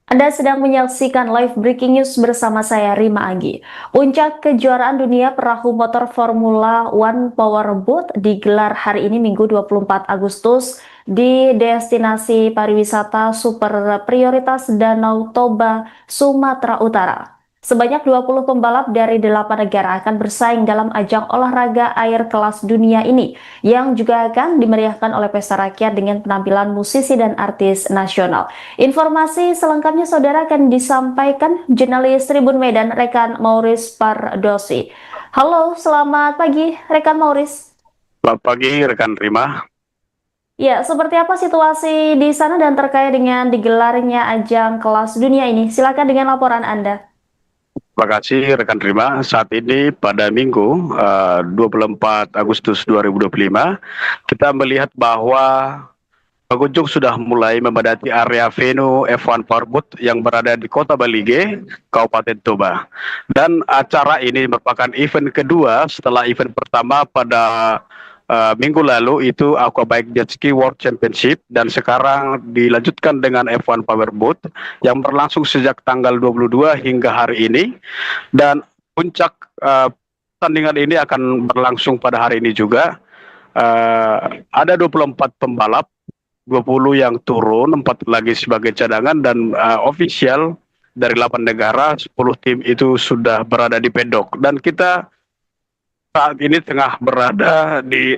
Anda sedang menyaksikan live breaking news bersama saya Rima Agi. Puncak Kejuaraan Dunia Perahu Motor Formula One Powerboat digelar hari ini Minggu 24 Agustus di Destinasi Pariwisata Super Prioritas Danau Toba, Sumatera Utara. Sebanyak 20 pembalap dari 8 negara akan bersaing dalam ajang olahraga air kelas dunia ini, yang juga akan dimeriahkan oleh pesta rakyat dengan penampilan musisi dan artis nasional. Informasi selengkapnya saudara akan disampaikan jurnalis Tribun Medan rekan Maurice Pardosi. Halo, selamat pagi rekan Maurice. Selamat pagi rekan Rima. Ya, seperti apa situasi di sana dan terkait dengan digelarnya ajang kelas dunia ini? Silakan dengan laporan Anda. Terima kasih rekan Rima. Saat ini pada Minggu 24 Agustus 2025 kita melihat bahwa pengunjung sudah mulai memadati area venue F1 Powerboat yang berada di Kota Balige, Kabupaten Toba. Dan acara ini merupakan event kedua setelah event pertama pada minggu lalu itu Aquabike Jet Ski World Championship, dan sekarang dilanjutkan dengan F1 Powerboat yang berlangsung sejak tanggal 22 hingga hari ini, dan puncak pertandingan ini akan berlangsung pada hari ini juga. Ada 24 pembalap, 20 yang turun, 4 lagi sebagai cadangan, dan official dari 8 negara, 10 tim itu sudah berada di pedok. Dan kita saat ini tengah berada di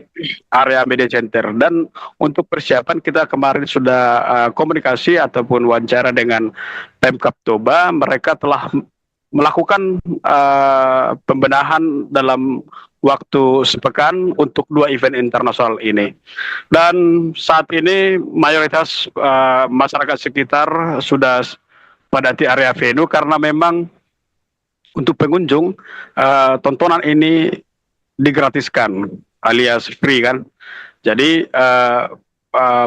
area media center, dan untuk persiapan kita kemarin sudah komunikasi ataupun wawancara dengan Pemkab Toba. Mereka telah melakukan pembenahan dalam waktu sepekan untuk 2 event internasional ini, dan saat ini mayoritas masyarakat sekitar sudah padati area venue karena memang untuk pengunjung tontonan ini digratiskan alias free kan. Jadi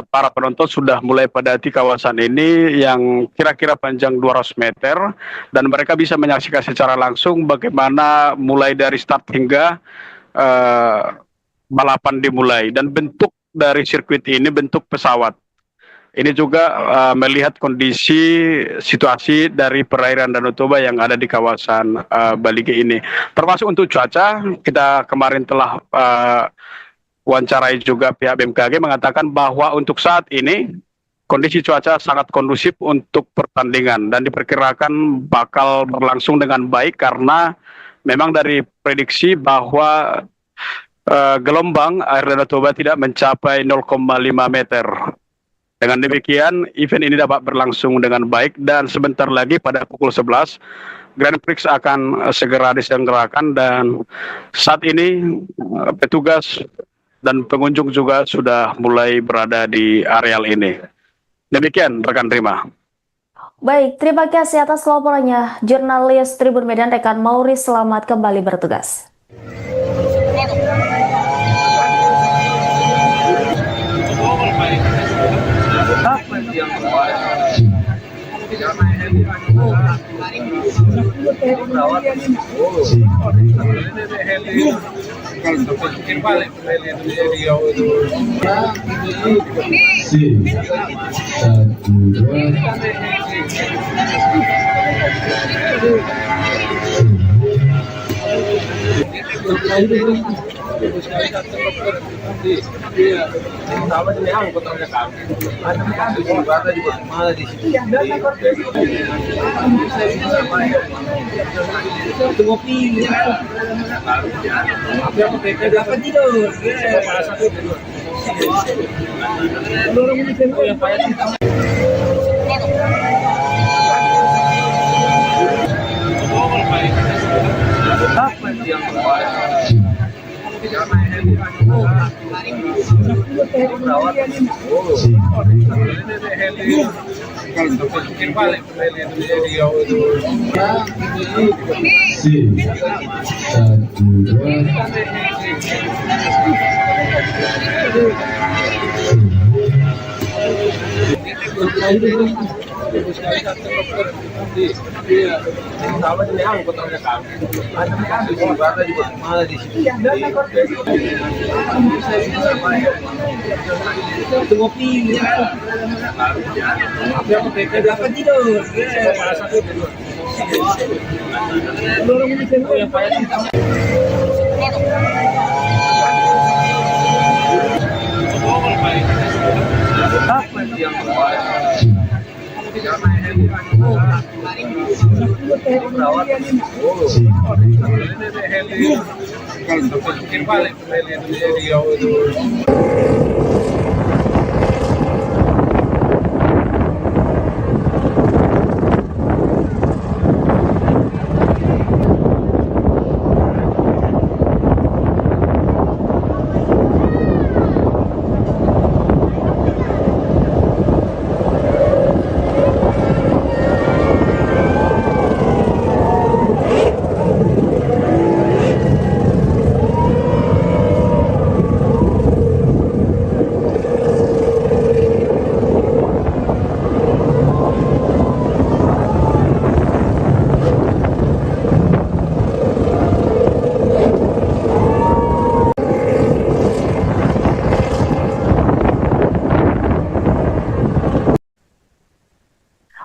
para penonton sudah mulai padati kawasan ini yang kira-kira panjang 200 meter, dan mereka bisa menyaksikan secara langsung bagaimana mulai dari start hingga balapan dimulai, dan bentuk dari sirkuit ini bentuk pesawat. Ini juga melihat kondisi situasi dari perairan Danau Toba yang ada di kawasan Balige ini. Termasuk untuk cuaca, kita kemarin telah wawancarai juga pihak BMKG mengatakan bahwa untuk saat ini kondisi cuaca sangat kondusif untuk pertandingan dan diperkirakan bakal berlangsung dengan baik, karena memang dari prediksi bahwa gelombang air Danau Toba tidak mencapai 0,5 meter. Dengan demikian, event ini dapat berlangsung dengan baik, dan sebentar lagi pada pukul 11, Grand Prix akan segera diselenggarakan, dan saat ini petugas dan pengunjung juga sudah mulai berada di areal ini. Demikian rekan Rima. Baik, terima kasih atas laporannya jurnalis Tribun Medan rekan Maurice. Selamat kembali bertugas.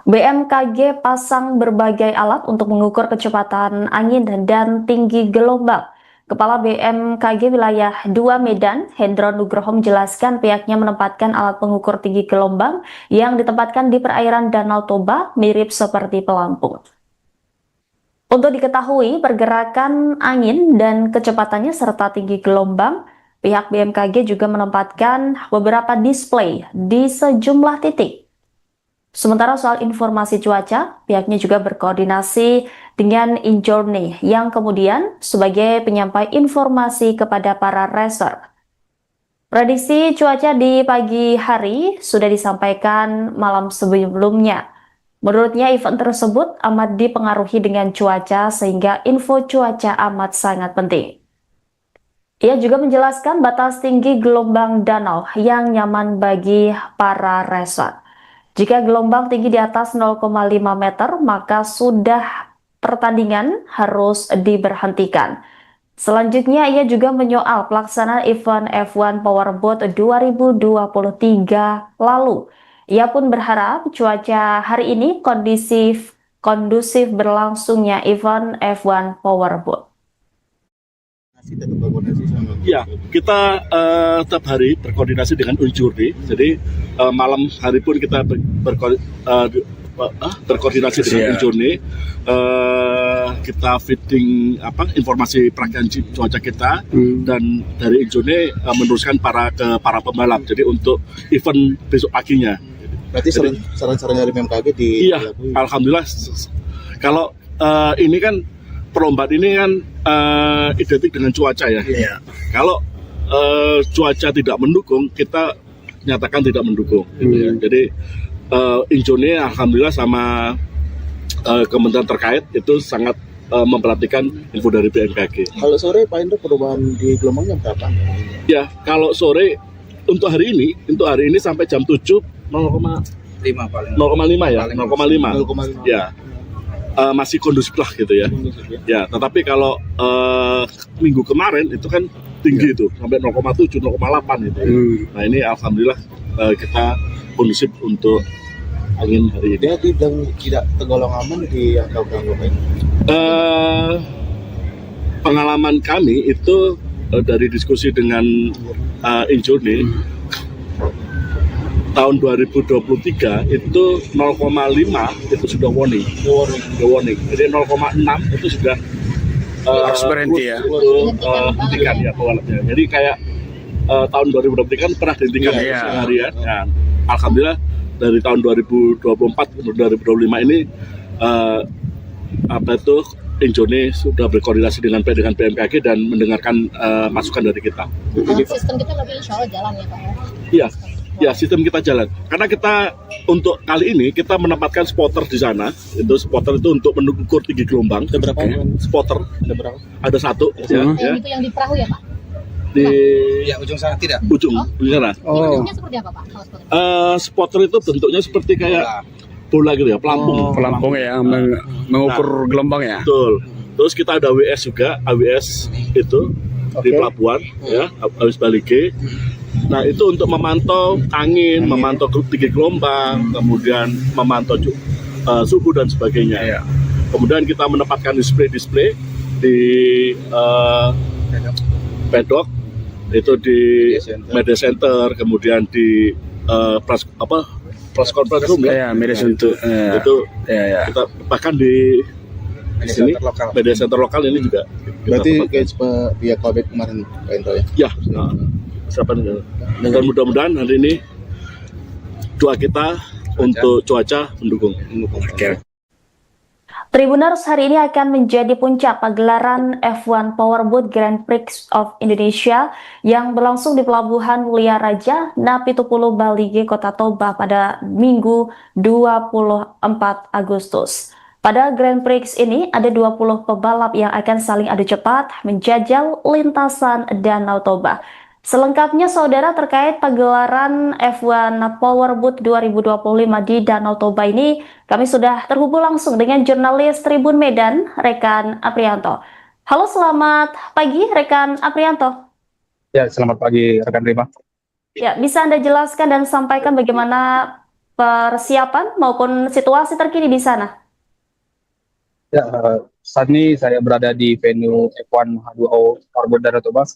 BMKG pasang berbagai alat untuk mengukur kecepatan angin dan tinggi gelombang. Kepala BMKG Wilayah 2 Medan, Hendro Nugroho menjelaskan pihaknya menempatkan alat pengukur tinggi gelombang yang ditempatkan di perairan Danau Toba mirip seperti pelampung. Untuk diketahui pergerakan angin dan kecepatannya serta tinggi gelombang, pihak BMKG juga menempatkan beberapa display di sejumlah titik. Sementara soal informasi cuaca, pihaknya juga berkoordinasi dengan Injourney yang kemudian sebagai penyampai informasi kepada para racer. Prediksi cuaca di pagi hari sudah disampaikan malam sebelumnya. Menurutnya event tersebut amat dipengaruhi dengan cuaca sehingga info cuaca amat sangat penting. Ia juga menjelaskan batas tinggi gelombang danau yang nyaman bagi para racer. Jika gelombang tinggi di atas 0,5 meter, maka sudah pertandingan harus diberhentikan. Selanjutnya, ia juga menyoal pelaksanaan event F1 Powerboat 2023 lalu. Ia pun berharap cuaca hari ini kondusif berlangsungnya event F1 Powerboat. Ya, kita tiap hari berkoordinasi dengan Unjurni. Jadi malam hari pun kita berkoordinasi dengan Unjurni. Kita fitting informasi perakiraan cuaca kita dan dari Unjurni meneruskan ke para pembalap. Jadi untuk event besok paginya. Berarti saran-saran dari BMKG di. Iya, alhamdulillah. Kalau ini kan perlombaan ini kan identik dengan cuaca ya. Iya. Kalau cuaca tidak mendukung, kita nyatakan tidak mendukung. Gitu ya. Jadi Injourney alhamdulillah sama kementerian terkait itu sangat memperhatikan info dari BMKG. Kalau sore Pak Indro perubahan di gelombangnya berapa? Ya, kalau sore untuk hari ini sampai jam 7 0,5 ya, 0,5. Ya. Masih kondusif lah gitu ya. Ya, tetapi kalau minggu kemarin itu kan tinggi itu sampai 0,7, 0,8 gitu. Nah ini alhamdulillah kita kondusif untuk angin hari ini. Dia tidak tergolong aman di angka berapa ini? Pengalaman kami itu dari diskusi dengan Injourney tahun 2023 itu 0,5 itu sudah warning. Jadi 0,6 itu sudah harus berhenti ya. Hentikan ya pembalapnya. Jadi kayak tahun 2023 kan pernah dihentikan seharian. Nah, alhamdulillah dari tahun 2024 ke 2025 ini Injourney sudah berkoordinasi dengan BMKG dan mendengarkan masukan dari kita. Sistem kita lebih insya Allah jalan ya Pak? Iya. Ya, sistem kita jalan. Karena kita untuk kali ini kita menempatkan spotter di sana. Itu spotter itu untuk mengukur tinggi gelombang. Ada berapa? Spotter. Ada berapa? Ada satu. Yang itu yang di perahu ya Pak? Di ujung sana tidak? Ujung sana. Bentuknya seperti apa Pak? Spotter itu bentuknya seperti kayak bola gitu ya, pelampung. Pelampung ya, mengukur gelombang ya. Betul. Terus kita ada WS juga, AWS itu di pelabuhan ya, AWS Balige. Nah, itu untuk memantau angin, memantau tinggi gelombang, kemudian memantau suhu dan sebagainya. Ya. Kemudian kita menempatkan display di pedok, itu di media center, kemudian di press conference room ya, media center itu kita bahkan di sini media center lokal ini juga. Berarti kayak pihak Powerboat kemarin Pak Indro ya? Ya, dan mudah-mudahan hari ini doa kita untuk cuaca mendukung. Tribuners, hari ini akan menjadi puncak pagelaran F1 Powerboat Grand Prix of Indonesia yang berlangsung di Pelabuhan Mulia Raja, Napitupulu, Balige, Kota Toba pada Minggu 24 Agustus. Pada Grand Prix ini ada 20 pebalap yang akan saling adu cepat menjajal lintasan Danau Toba. Selengkapnya saudara terkait pagelaran F1 Powerboat 2025 di Danau Toba ini, kami sudah terhubung langsung dengan jurnalis Tribun Medan, Rekan Aprianto. Halo, selamat pagi Rekan Aprianto. Ya, selamat pagi rekan Rima. Ya, bisa Anda jelaskan dan sampaikan bagaimana persiapan maupun situasi terkini di sana? Ya, saat ini saya berada di venue F1 H2O Powerboat Danau Toba,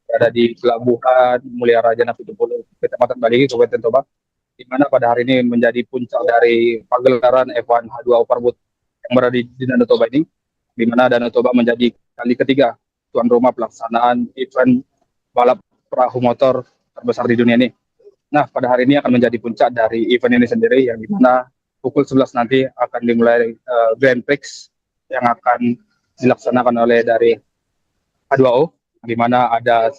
berada di Pelabuhan Mulia Raja Napitupulu, Kecamatan Balige, Kabupaten Toba, di mana pada hari ini menjadi puncak dari pagelaran F1 H2O Powerboat yang berada di Danau Toba ini, di mana Danau Toba menjadi kali ketiga tuan rumah pelaksanaan event balap perahu motor terbesar di dunia ini. Nah, pada hari ini akan menjadi puncak dari event ini sendiri, yang di mana pukul 11 nanti akan dimulai Grand Prix yang akan dilaksanakan oleh dari H2O, di mana ada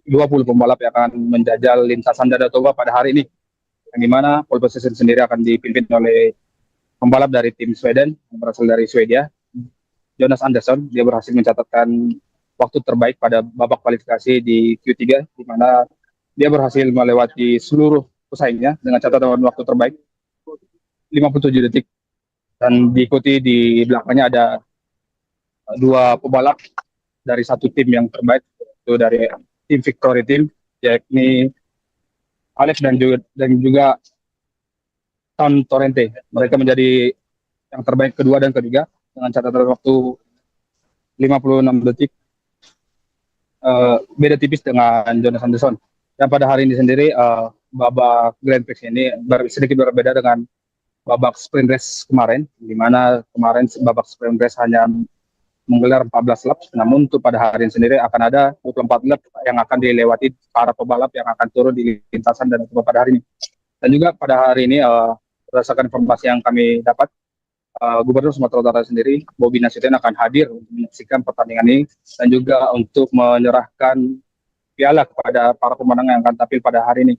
20 pembalap yang akan menjajal lintasan Danau Toba pada hari ini, yang di mana pole position sendiri akan dipimpin oleh pembalap dari tim Sweden yang berasal dari Swedia, Jonas Andersson. Dia berhasil mencatatkan waktu terbaik pada babak kualifikasi di Q3, di mana dia berhasil melewati seluruh pesaingnya dengan catatan waktu terbaik 57 detik, dan diikuti di belakangnya ada dua pembalap dari satu tim yang terbaik, itu dari tim Victory Team, yakni Oleh dan juga Tom Torrente. Mereka menjadi yang terbaik kedua dan ketiga dengan catatan waktu 56 detik, beda tipis dengan Jonas Andersson. Dan pada hari ini sendiri babak Grand Prix ini sedikit berbeda dengan babak sprint race kemarin, di mana kemarin babak sprint race hanya menggelar 14 lap, namun untuk pada hari ini sendiri akan ada 24 lap yang akan dilewati para pebalap yang akan turun di lintasan dan pada hari ini. Dan juga pada hari ini berdasarkan informasi yang kami dapat, Gubernur Sumatera Utara sendiri, Bobi Nasution, akan hadir untuk menyaksikan pertandingan ini dan juga untuk menyerahkan piala kepada para pemenang yang akan tampil pada hari ini.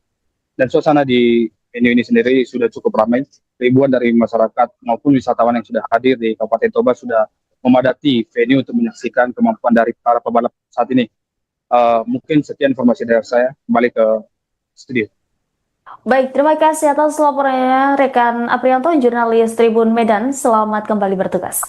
Dan suasana di venue ini sendiri sudah cukup ramai. Ribuan dari masyarakat maupun wisatawan yang sudah hadir di Kabupaten Toba sudah memadati venue untuk menyaksikan kemampuan dari para pebalap saat ini. Mungkin sekian informasi dari saya. Kembali ke studio. Baik, terima kasih atas laporannya rekan Aprianto, jurnalis Tribun Medan. Selamat kembali bertugas.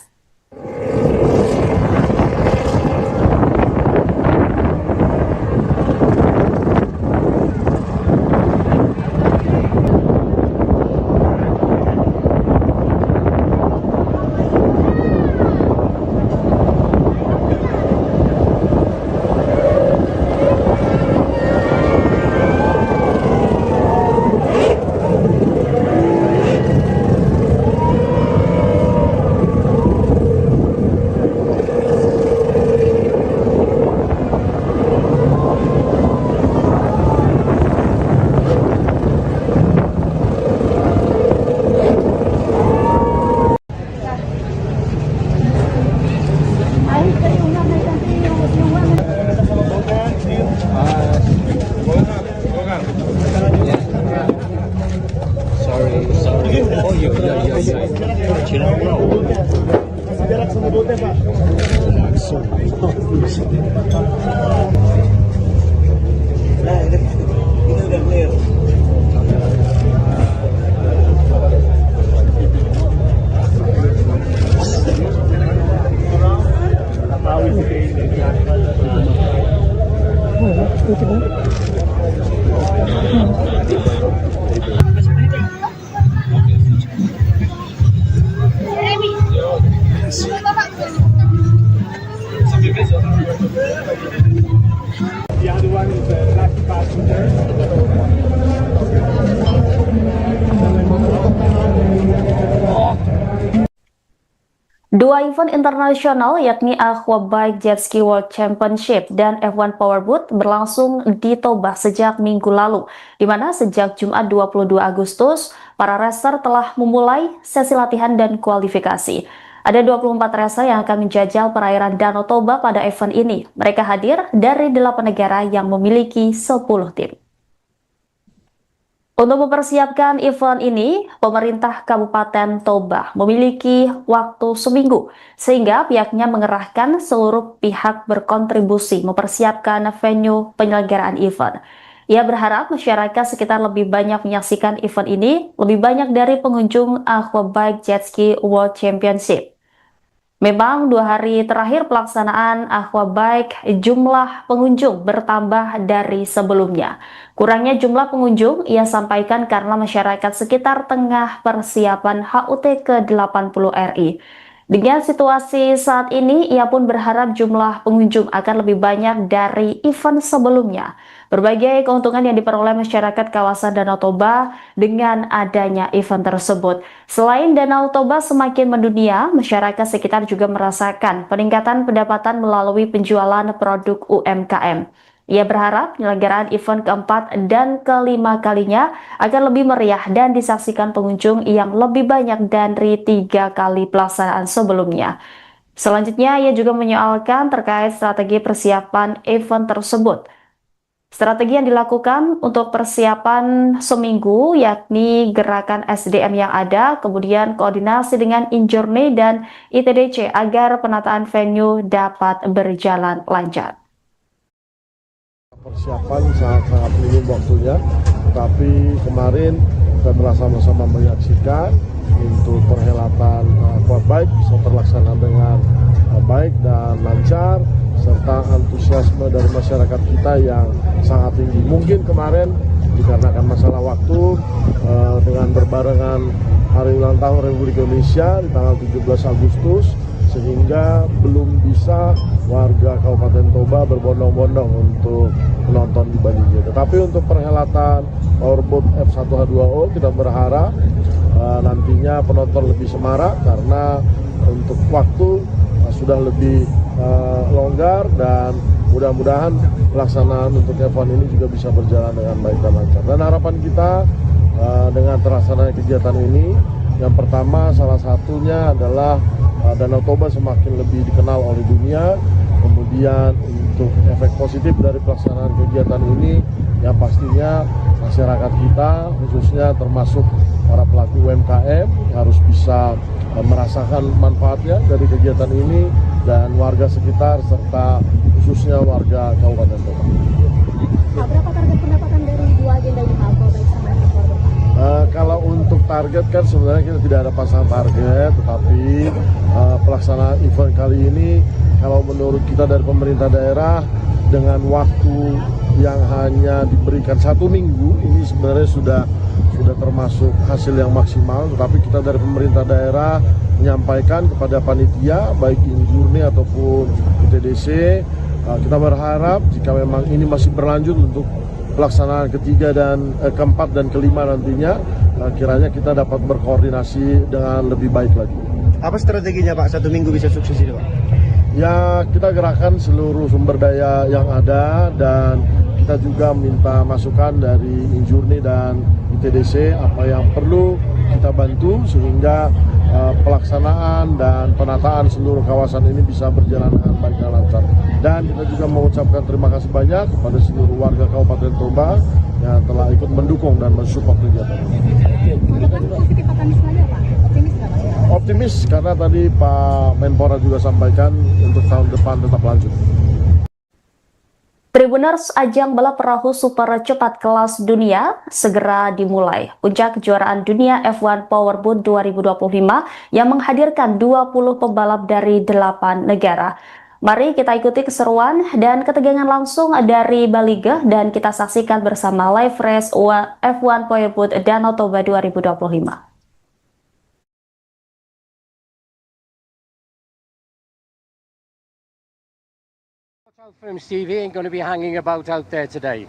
Dua event internasional yakni Aquabike Jet Ski World Championship dan F1 Powerboat berlangsung di Toba sejak minggu lalu, di mana sejak Jumat 22 Agustus, para racer telah memulai sesi latihan dan kualifikasi. Ada 24 racer yang akan menjajal perairan Danau Toba pada event ini. Mereka hadir dari 8 negara yang memiliki 10 tim. Untuk mempersiapkan event ini, pemerintah Kabupaten Toba memiliki waktu seminggu, sehingga pihaknya mengerahkan seluruh pihak berkontribusi mempersiapkan venue penyelenggaraan event. Ia berharap masyarakat sekitar lebih banyak menyaksikan event ini, lebih banyak dari pengunjung Aquabike Jet Ski World Championship. Memang 2 hari terakhir pelaksanaan Aquabike, jumlah pengunjung bertambah dari sebelumnya. Kurangnya jumlah pengunjung ia sampaikan karena masyarakat sekitar tengah persiapan HUT ke-80 RI. Dengan situasi saat ini, ia pun berharap jumlah pengunjung akan lebih banyak dari event sebelumnya. Berbagai keuntungan yang diperoleh masyarakat kawasan Danau Toba dengan adanya event tersebut. Selain Danau Toba semakin mendunia, masyarakat sekitar juga merasakan peningkatan pendapatan melalui penjualan produk UMKM. Ia berharap penyelenggaraan event keempat dan kelima kalinya akan lebih meriah dan disaksikan pengunjung yang lebih banyak dari 3 kali pelaksanaan sebelumnya. Selanjutnya, ia juga menyoalkan terkait strategi persiapan event tersebut. Strategi yang dilakukan untuk persiapan seminggu yakni gerakan SDM yang ada, kemudian koordinasi dengan Injourney dan ITDC agar penataan venue dapat berjalan lancar. Persiapan sangat-sangat minim waktunya, tapi kemarin kita telah sama-sama menyaksikan untuk perhelatan Aquabike bisa terlaksana dengan baik dan lancar, serta antusiasme dari masyarakat kita yang sangat tinggi. Mungkin kemarin dikarenakan masalah waktu dengan berbarengan Hari Ulang Tahun Republik Indonesia di tanggal 17 Agustus, sehingga belum bisa warga Kabupaten Toba berbondong-bondong untuk menonton di Balige. Tetapi untuk perhelatan Powerboat F1H2O kita berharap nantinya penonton lebih semarak karena untuk waktu sudah lebih longgar, dan mudah-mudahan pelaksanaan untuk F1 ini juga bisa berjalan dengan baik dan lancar. Dan harapan kita dengan terlaksananya kegiatan ini, yang pertama salah satunya adalah Danau Toba semakin lebih dikenal oleh dunia. Kemudian untuk efek positif dari pelaksanaan kegiatan ini, yang pastinya masyarakat kita khususnya termasuk para pelaku UMKM harus bisa merasakan manfaatnya dari kegiatan ini, dan warga sekitar serta khususnya warga Kabupaten Toba. Pak, berapa target pendapatan dari 2 agenda ini Pak? Baik sama Pak. Kalau untuk target kan sebenarnya kita tidak ada pasang target, tetapi pelaksanaan event kali ini kalau menurut kita dari pemerintah daerah dengan waktu yang hanya diberikan 1 minggu ini sebenarnya sudah termasuk hasil yang maksimal. Tetapi kita dari pemerintah daerah menyampaikan kepada panitia baik Injourney ataupun ITDC, kita berharap jika memang ini masih berlanjut untuk pelaksanaan ketiga dan keempat dan kelima nantinya, kiranya kita dapat berkoordinasi dengan lebih baik lagi. Apa strateginya Pak 1 minggu bisa sukses ini Pak? Ya, kita gerakan seluruh sumber daya yang ada, dan kita juga minta masukan dari Injourney dan ITDC apa yang perlu kita bantu sehingga pelaksanaan dan penataan seluruh kawasan ini bisa berjalan dengan baik dan lancar. Dan kita juga mengucapkan terima kasih banyak kepada seluruh warga Kabupaten Toba yang telah ikut mendukung dan mensupport kegiatan ini. Positif optimis lagi Pak? Optimis nggak Pak? Optimis karena tadi Pak Menpora juga sampaikan untuk tahun depan tetap lanjut. Tribuners, ajang balap perahu super cepat kelas dunia segera dimulai. Puncak Kejuaraan Dunia F1 Powerboat 2025 yang menghadirkan 20 pembalap dari 8 negara. Mari kita ikuti keseruan dan ketegangan langsung dari Balige dan kita saksikan bersama live race F1 Powerboat Danau Toba 2025. Film TV ain't going to be hanging about out there today.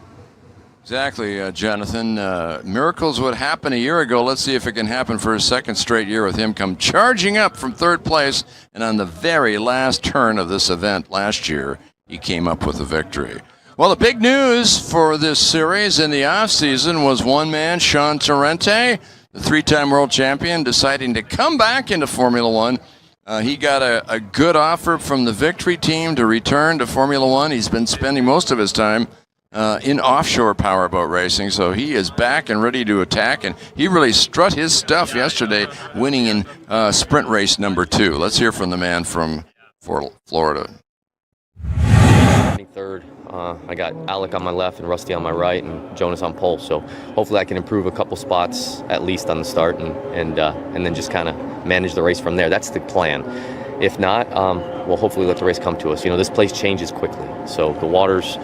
Exactly, Jonathan. Miracles would happen a year ago. Let's see if it can happen for a second straight year with him come charging up from third place. And on the very last turn of this event last year, he came up with a victory. Well, the big news for this series in the offseason was one man, Sean Torrente, the three-time world champion, deciding to come back into Formula One. He got a good offer from the Victory team to return to Formula One. He's been spending most of his time in offshore powerboat racing, so he is back and ready to attack, and he really strut his stuff yesterday, winning in sprint race number 2. Let's hear from the man from Florida. Third. I got Alec on my left and Rusty on my right and Jonas on pole, so hopefully I can improve a couple spots at least on the start and then just kind of manage the race from there. That's the plan. If not, we'll hopefully let the race come to us. You know, this place changes quickly, so the waters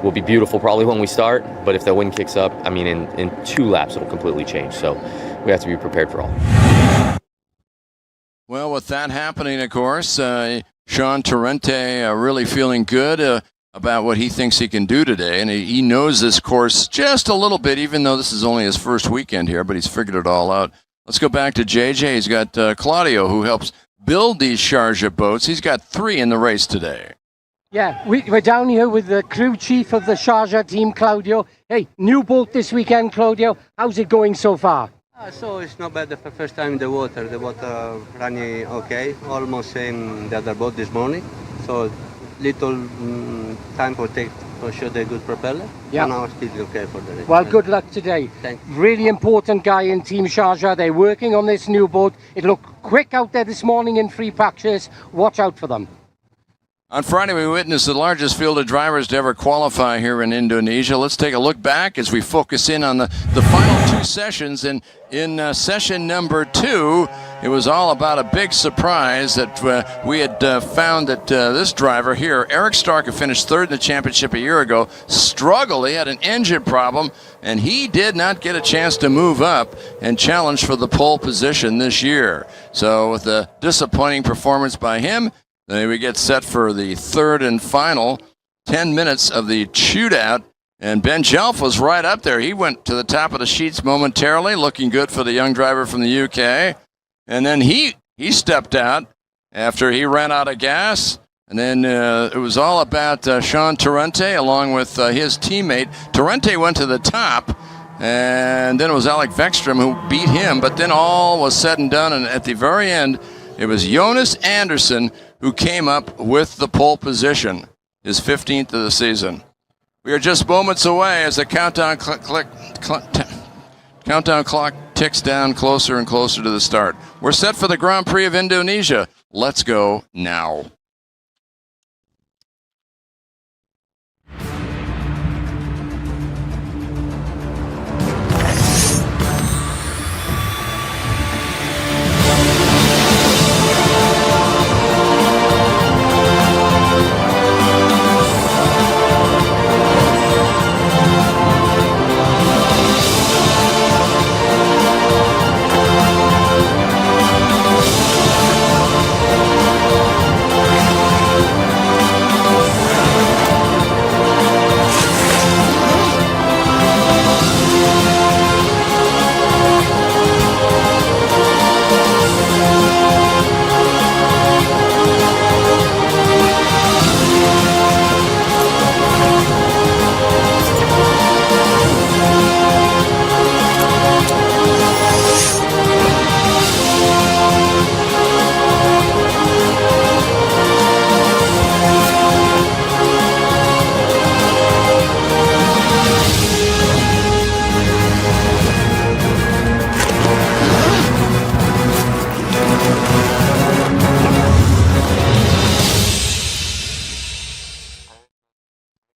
will be beautiful probably when we start, but if the wind kicks up, I mean, in 2 laps it'll completely change, so we have to be prepared for all. Well, with that happening, of course, Sean Torrente really feeling good about what he thinks he can do today, and he knows this course just a little bit, even though this is only his first weekend here, but he's figured it all out. Let's go back to JJ. He's got Claudio, who helps build these Sharjah boats. He's got 3 in the race today. Yeah, we're down here with the crew chief of the Sharjah team, Claudio. Hey, new boat this weekend, Claudio. How's it going so far? So it's not bad. The first time in the water. The water running okay, almost same the other boat this morning. So little time for sure the good propeller. Yeah. Now still okay for the race. Well, good luck today. Thank you. Really important guy in Team Sharjah. They're working on this new boat. It looked quick out there this morning in free practice. Watch out for them. On Friday, we witnessed the largest field of drivers to ever qualify here in Indonesia. Let's take a look back as we focus in on the final 2 sessions. And in session number 2, it was all about a big surprise that we had found that this driver here, Eric Stark, who finished 3rd in the championship a year ago, struggled. He had an engine problem, and he did not get a chance to move up and challenge for the pole position this year. So with a disappointing performance by him, then we get set for the 3rd and final 10 minutes of the shootout. And Ben Jelf was right up there. He went to the top of the sheets momentarily, looking good for the young driver from the UK. And then he stepped out after he ran out of gas. And then it was all about Sean Torrente along with his teammate. Torrente went to the top, and then it was Alec Vekstrom who beat him. But then all was said and done, and at the very end, it was Jonas Andersson who came up with the pole position, his 15th of the season. We are just moments away as the countdown clock ticks down closer and closer to the start. We're set for the Grand Prix of Indonesia. Let's go now.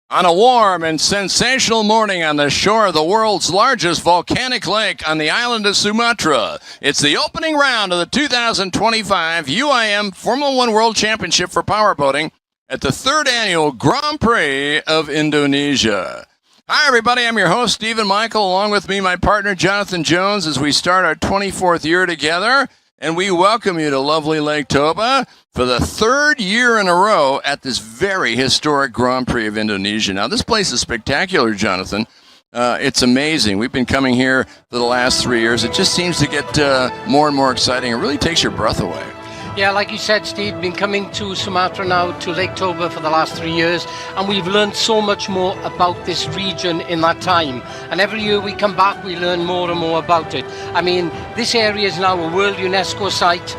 On a warm and sensational morning on the shore of the world's largest volcanic lake on the island of Sumatra, it's the opening round of the 2025 UIM Formula One World Championship for powerboating at the 3rd annual Grand Prix of Indonesia. Hi, everybody. I'm your host, Stephen Michael. Along with me, my partner, Jonathan Jones, as we start our 24th year together. And we welcome you to lovely Lake Toba for the 3rd year in a row at this very historic Grand Prix of Indonesia. Now, this place is spectacular, Jonathan. It's amazing. We've been coming here for the last 3 years. It just seems to get more and more exciting. It really takes your breath away. Yeah, like you said, Steve, been coming to Sumatra now, to Lake Toba for the last 3 years, and we've learned so much more about this region in that time. And every year we come back, we learn more and more about it. I mean, this area is now a World UNESCO site.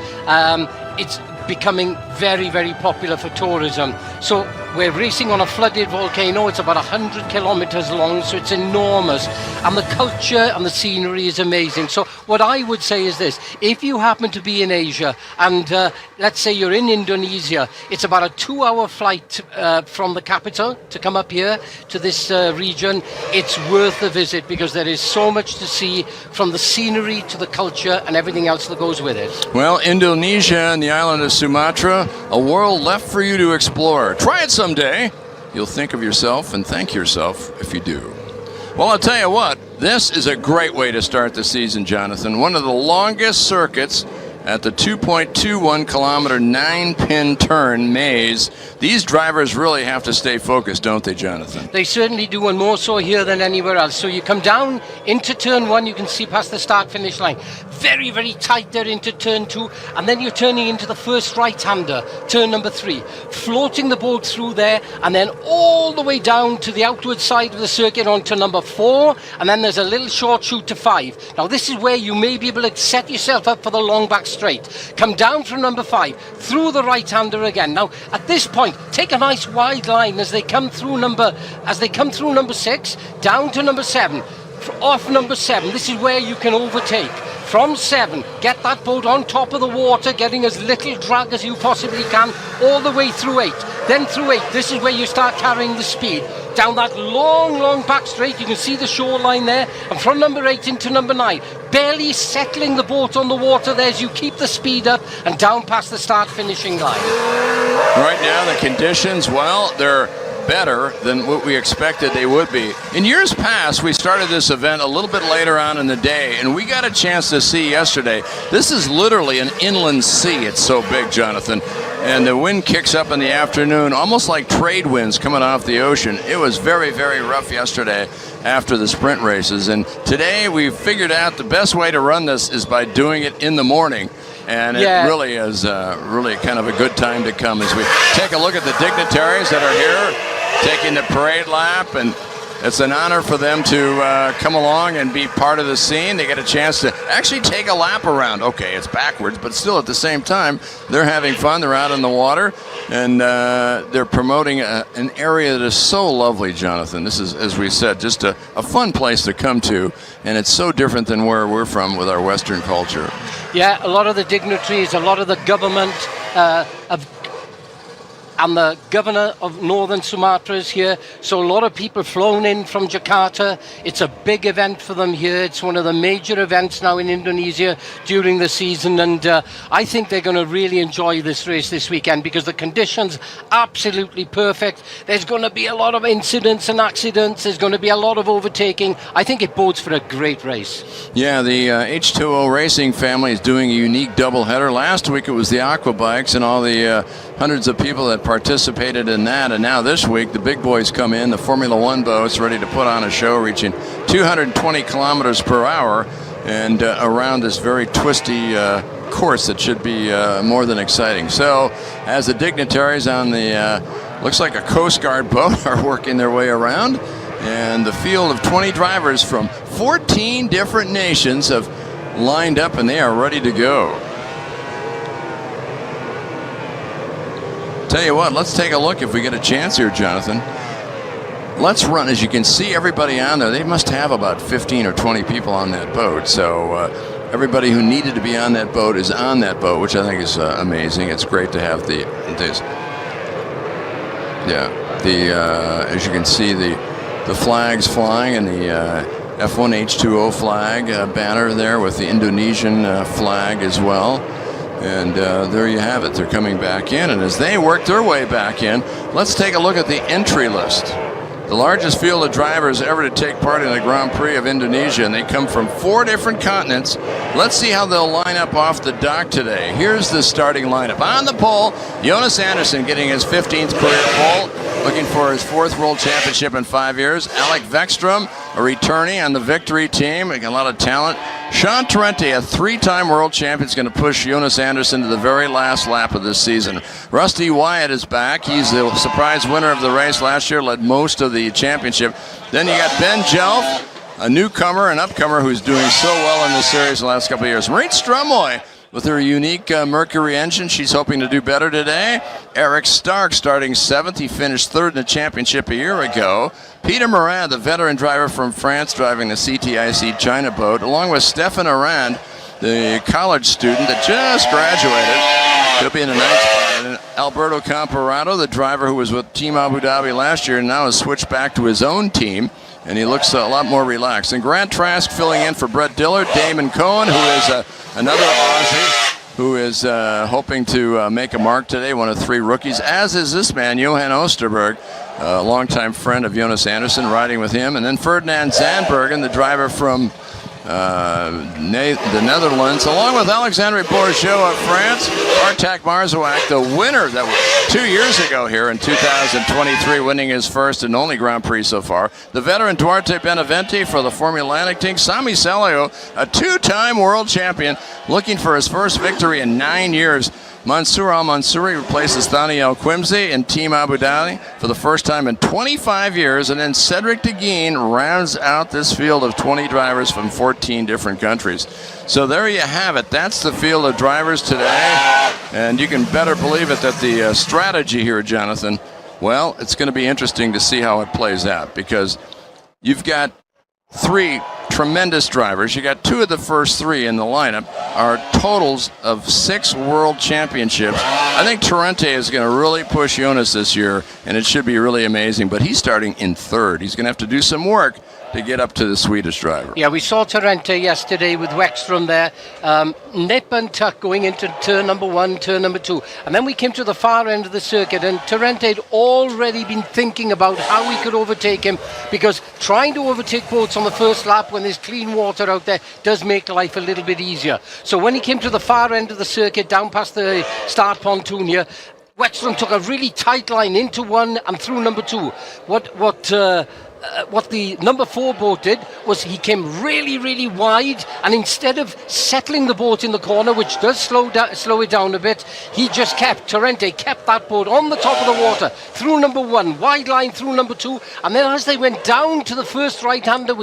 It's becoming very, very popular for tourism. So we're racing on a flooded volcano. It's about 100 kilometers long, so it's enormous. And the culture and the scenery is amazing. So what I would say is this: if you happen to be in Asia and let's say you're in Indonesia, it's about a 2-hour flight from the capital to come up here to this region. It's worth a visit because there is so much to see, from the scenery to the culture and everything else that goes with it. Well, Indonesia and the island of Sumatra, a world left for you to explore. Try it someday. You'll think of yourself and thank yourself if you do. Well, I'll tell you what, this is a great way to start the season, Jonathan. One of the longest circuits at the 2.21 kilometer 9-pin turn maze. These drivers really have to stay focused, don't they, Jonathan? They certainly do, and more so here than anywhere else. So you come down into turn 1, you can see past the start-finish line. Very, very tight there into turn 2, and then you're turning into the first right-hander, turn number 3, floating the boat through there, and then all the way down to the outward side of the circuit onto number 4, and then there's a little short shoot to 5. Now this is where you may be able to set yourself up for the long back straight. Come down from number 5, through the right-hander again. Now at this point, take a nice wide line as they come through number 6, down to number 7, off number 7. This is where you can overtake. From 7, get that boat on top of the water, getting as little drag as you possibly can, all the way through 8. Then through 8, this is where you start carrying the speed. Down that long, long back straight, you can see the shoreline there, and from number 8 into number 9, barely settling the boat on the water there as you keep the speed up and down past the start-finishing line. Right now, the conditions, well, they're better than what we expected they would be. In years past, we started this event a little bit later on in the day, and we got a chance to see yesterday. This is literally an inland sea. It's so big, Jonathan. And the wind kicks up in the afternoon, almost like trade winds coming off the ocean. It was very, very rough yesterday after the sprint races. And today we figured out the best way to run this is by doing it in the morning. And it really is really kind of a good time to come as we take a look at the dignitaries that are here taking the parade lap, and it's an honor for them to come along and be part of the scene. They get a chance to actually take a lap around. Okay, it's backwards, but still at the same time, they're having fun. They're out in the water, and they're promoting an area that is so lovely, Jonathan. This is, as we said, just a fun place to come to, and it's so different than where we're from with our Western culture. Yeah, a lot of the dignitaries, a lot of the government and the governor of northern Sumatra is here. So a lot of people flown in from Jakarta. It's a big event for them here. It's one of the major events now in Indonesia during the season, and I think they're going to really enjoy this race this weekend because the conditions absolutely perfect. There's going to be a lot of incidents and accidents. There's going to be a lot of overtaking. I think it bodes for a great race. Yeah, the H2O Racing family is doing a unique doubleheader. Last week it was the aqua bikes and all the hundreds of people that participated in that, and now this week the big boys come in, the Formula One boats, ready to put on a show, reaching 220 kilometers per hour and around this very twisty course that should be more than exciting. So as the dignitaries on the looks like a Coast Guard boat are working their way around, and the field of 20 drivers from 14 different nations have lined up and they are ready to go. Tell you what, let's take a look if we get a chance here, Jonathan. Let's run. As you can see, everybody on there, they must have about 15 or 20 people on that boat. So everybody who needed to be on that boat is on that boat, which I think is amazing. It's great to have as you can see, the flags flying, and the F1 H2O flag banner there with the Indonesian flag as well. And there you have it. They're coming back in, and as they work their way back in, let's take a look at the entry list. The largest field of drivers ever to take part in the Grand Prix of Indonesia, and they come from 4 different continents. Let's see how they'll line up off the dock today. Here's the starting lineup. On the pole, Jonas Anderson getting his 15th career pole. looking for his 4th World Championship in 5 years. Alec Vekstrom, a returnee on the victory team, a lot of talent. Sean Tarente, a 3-time world champion, is going to push Jonas Andersson to the very last lap of this season. Rusty Wyatt is back. He's the surprise winner of the race last year, led most of the championship. Then you got Ben Jelf, a newcomer, an upcomer who's doing so well in this series the last couple of years. Marit Strumoy, with her unique Mercury engine, she's hoping to do better today. Eric Stark starting 7th. He finished 3rd in the championship a year ago. Peter Morin, the veteran driver from France, driving the CTIC China boat, along with Stefan Arand, the college student that just graduated. He'll be in the 9th spot. And Alberto Comparado, the driver who was with Team Abu Dhabi last year and now has switched back to his own team, and he looks a lot more relaxed. And Grant Trask filling in for Brett Dillard. Damon Cohen, who is another Aussie, who is hoping to make a mark today, one of 3 rookies, as is this man, Johan Osterberg, a longtime friend of Jonas Andersson, riding with him. And then Ferdinand Zandbergen, the driver from the Netherlands, along with Alexandre Bourgeot of France. Bartek Marzouak, the winner that was 2 years ago here in 2023, winning his first and only Grand Prix so far. The veteran Duarte Benavente for the Formula Atlantic team. Sami Celio, a 2-time world champion, looking for his first victory in 9 years. Mansour Al-Mansouri replaces Thani El-Quimsi in Team Abu Dhabi for the first time in 25 years. And then Cedric Deguin rounds out this field of 20 drivers from 14 different countries. So there you have it. That's the field of drivers today. And you can better believe it that the strategy here, Jonathan, well, it's going to be interesting to see how it plays out, because you've got 3 tremendous drivers. You got 2 of the first 3 in the lineup are totals of 6 world championships. I think Tarente is going to really push Jonas this year, and it should be really amazing. But he's starting in 3rd. He's going to have to do some work to get up to the Swedish driver. Yeah, we saw Tarente yesterday with Wexstrom there. Nip and tuck going into turn number 1, turn number 2. And then we came to the far end of the circuit, and Tarente had already been thinking about how we could overtake him, because trying to overtake boats on the first lap when there's clean water out there does make life a little bit easier. So when he came to the far end of the circuit, down past the start pontoon here, Wexstrom took a really tight line into 1 and through number 2. What the number 4 boat did was he came really, really wide, and instead of settling the boat in the corner, which does slow it down a bit, Tarente kept that boat on the top of the water through number 1, wide line through number 2, and then as they went down to the first right-hander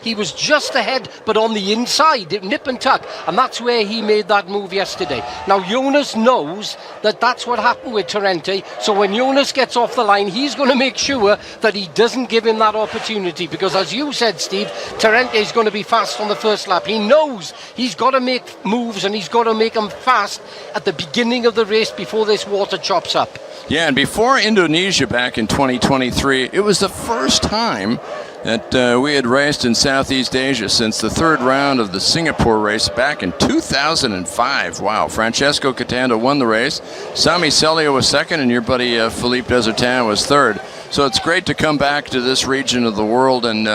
he was just ahead, but on the inside, nip and tuck, and that's where he made that move yesterday. Now Jonas knows that that's what happened with Tarente, so when Jonas gets off the line, he's going to make sure that he doesn't give him that opportunity, because as you said, Steve, Tarente is going to be fast on the first lap. He knows he's got to make moves, and he's got to make them fast at the beginning of the race before this water chops up. Yeah, and before Indonesia back in 2023, it was the first time that we had raced in Southeast Asia since the 3rd round of the Singapore race back in 2005. Wow. Francesco Catando won the race. Sami Celio was 2nd, and your buddy Philippe Desertin was 3rd. So it's great to come back to this region of the world, and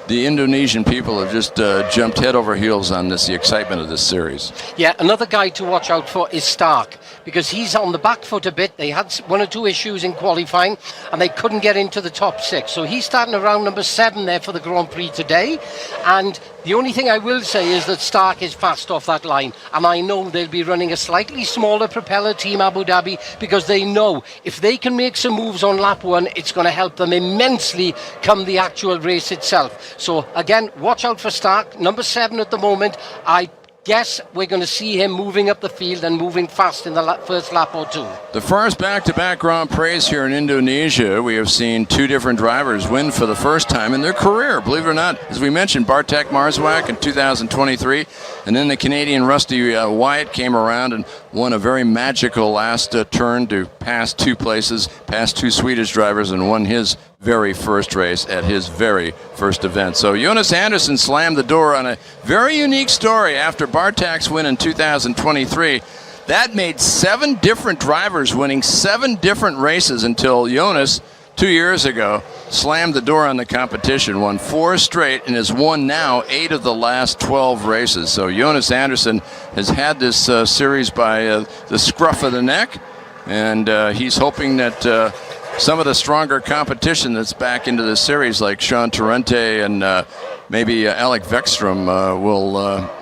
the Indonesian people have just jumped head over heels on the excitement of this series. Yeah, another guy to watch out for is Stark, because he's on the back foot a bit. They had 1 or 2 issues in qualifying, and they couldn't get into the top 6. So he's starting around number 7 there for the Grand Prix today. And the only thing I will say is that Stark is fast off that line, and I know they'll be running a slightly smaller propeller Team Abu Dhabi, because they know if they can make some moves on lap 1, it's going to help them immensely come the actual race itself. So again, watch out for Stark, number 7 at the moment. I guess we're going to see him moving up the field and moving fast in the first lap or 2. The first back-to-back Grand Prix here in Indonesia, we have seen 2 different drivers win for the first time in their career. Believe it or not, as we mentioned, Bartek Marzouak in 2023, and then the Canadian Rusty Wyatt came around and won a very magical last turn to pass 2 places, past 2 Swedish drivers, and won his very first race at his very first event. So Jonas Andersson slammed the door on a very unique story after Bartek's win in 2023. That made 7 different drivers winning 7 different races until Jonas, 2 years ago, slammed the door on the competition, won 4 straight, and has won now 8 of the last 12 races. So Jonas Andersson has had this series by the scruff of the neck, and he's hoping that some of the stronger competition that's back into the series, like Sean Torrente and maybe Alec Vekstrom will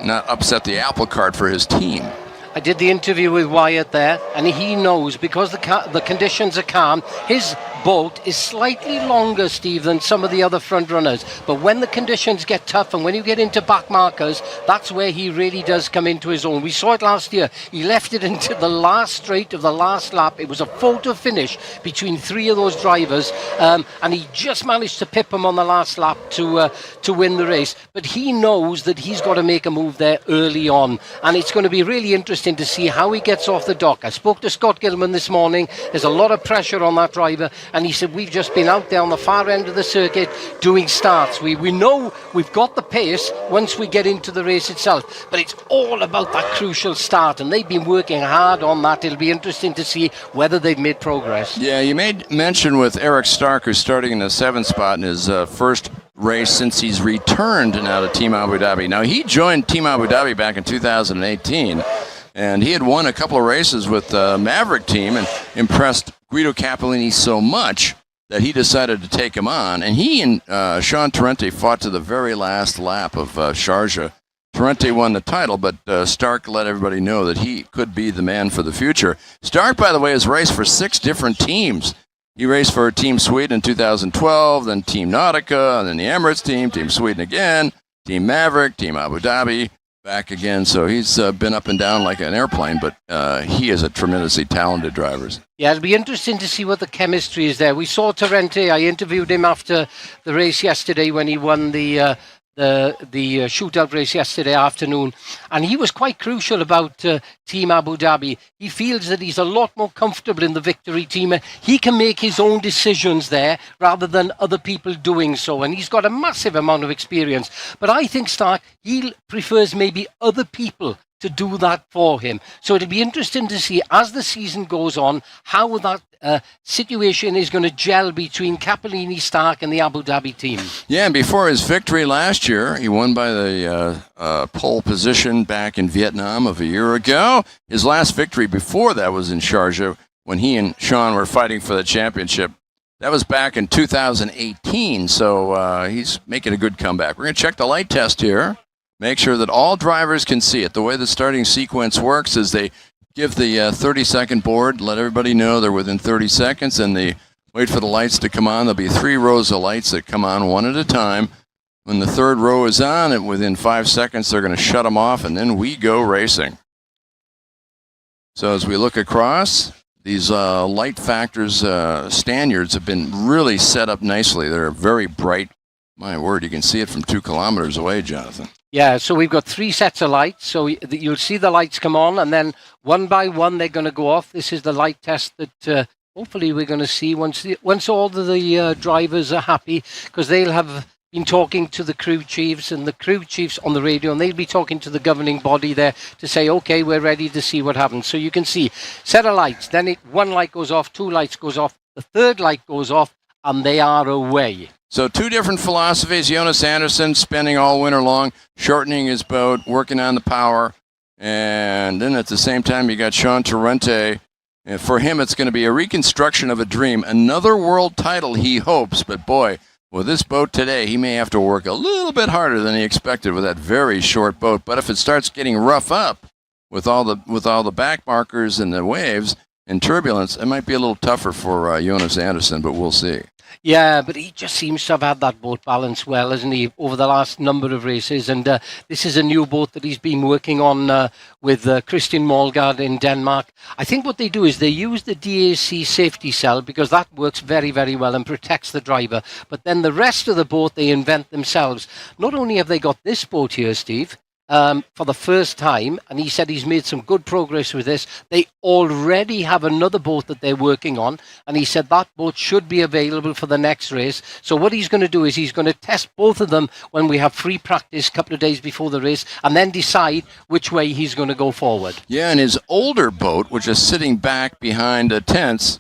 not upset the apple cart for his team. I did the interview with Wyatt there, and he knows because the conditions are calm, his boat is slightly longer, Steve, than some of the other front runners. But when the conditions get tough and when you get into back markers, that's where he really does come into his own. We saw it last year. He left it into the last straight of the last lap. It was a photo finish between three of those drivers, and he just managed to pip him on the last lap to win the race. But he knows that he's got to make a move there early on, and it's going to be really interesting to see how he gets off the dock. I spoke to Scott Gilman this morning. There's a lot of pressure on that driver, and he said, we've just been out there on the far end of the circuit doing starts. We know we've got the pace once we get into the race itself, but it's all about that crucial start, and they've been working hard on that. It'll be interesting to see whether they've made progress. Yeah, you made mention with Eric Stark, who's starting in the 7th spot in his first race since he's returned now to Team Abu Dhabi. Now, he joined Team Abu Dhabi back in 2018, and he had won a couple of races with the Maverick team and impressed Guido Cappellini so much that he decided to take him on. And he and Sean Torrente fought to the very last lap of Sharjah. Torrente won the title, but Stark let everybody know that he could be the man for the future. Stark, by the way, has raced for 6 different teams. He raced for Team Sweden in 2012, then Team Nautica, and then the Emirates team, Team Sweden again, Team Maverick, Team Abu Dhabi, back again. So he's been up and down like an airplane, but he is a tremendously talented driver. Yeah, it'll be interesting to see what the chemistry is there. We saw Torrente. I interviewed him after the race yesterday when he won the shootout race yesterday afternoon, and he was quite crucial about Team Abu Dhabi. He feels that he's a lot more comfortable in the victory team. He can make his own decisions there rather than other people doing so, and he's got a massive amount of experience. But I think Stark, he prefers maybe other people to do that for him. So it'll be interesting to see as the season goes on how that situation is going to gel between Cappellini, Stark and the Abu Dhabi team. Yeah, and before his victory last year, he won by the pole position back in Vietnam of a year ago. His last victory before that was in Sharjah when he and Sean were fighting for the championship. That was back in 2018, so he's making a good comeback. We're going to check the light test here. Make sure that all drivers can see it. The way the starting sequence works is they give the 30-second board, let everybody know they're within 30 seconds, and they wait for the lights to come on. There'll be 3 rows of lights that come on one at a time. When the 3rd row is on, and within 5 seconds, they're going to shut them off, and then we go racing. So as we look across, these light factors, Stanyards, have been really set up nicely. They're very bright. My word, you can see it from 2 kilometers away, Jonathan. Yeah, so we've got 3 sets of lights. So you'll see the lights come on, and then one by one they're going to go off. This is the light test that hopefully we're going to see once all the drivers are happy, because they'll have been talking to the crew chiefs and the crew chiefs on the radio, and they'll be talking to the governing body there to say, okay, we're ready to see what happens. So you can see set of lights, then 1 light goes off, 2 lights goes off, the 3rd light goes off, and they are away. So 2 different philosophies. Jonas Anderson spending all winter long, shortening his boat, working on the power. And then at the same time, you got Sean Torrente. And for him, it's going to be a reconstruction of a dream. Another world title, he hopes. But boy, with this boat today, he may have to work a little bit harder than he expected with that very short boat. But if it starts getting rough up with all the back markers and the waves and turbulence, it might be a little tougher for Jonas Anderson, but we'll see. Yeah, but he just seems to have had that boat balance well, hasn't he, over the last number of races. And this is a new boat that he's been working on with Christian Målgaard in Denmark. I think what they do is they use the DAC safety cell because that works very, very well and protects the driver. But then the rest of the boat they invent themselves. Not only have they got this boat here, Steve, for the first time, and he said he's made some good progress with this. They already have another boat that they're working on, and he said that boat should be available for the next race. So what he's going to do is he's going to test both of them when we have free practice a couple of days before the race, and then decide which way he's going to go forward. Yeah, and his older boat, which is sitting back behind tents,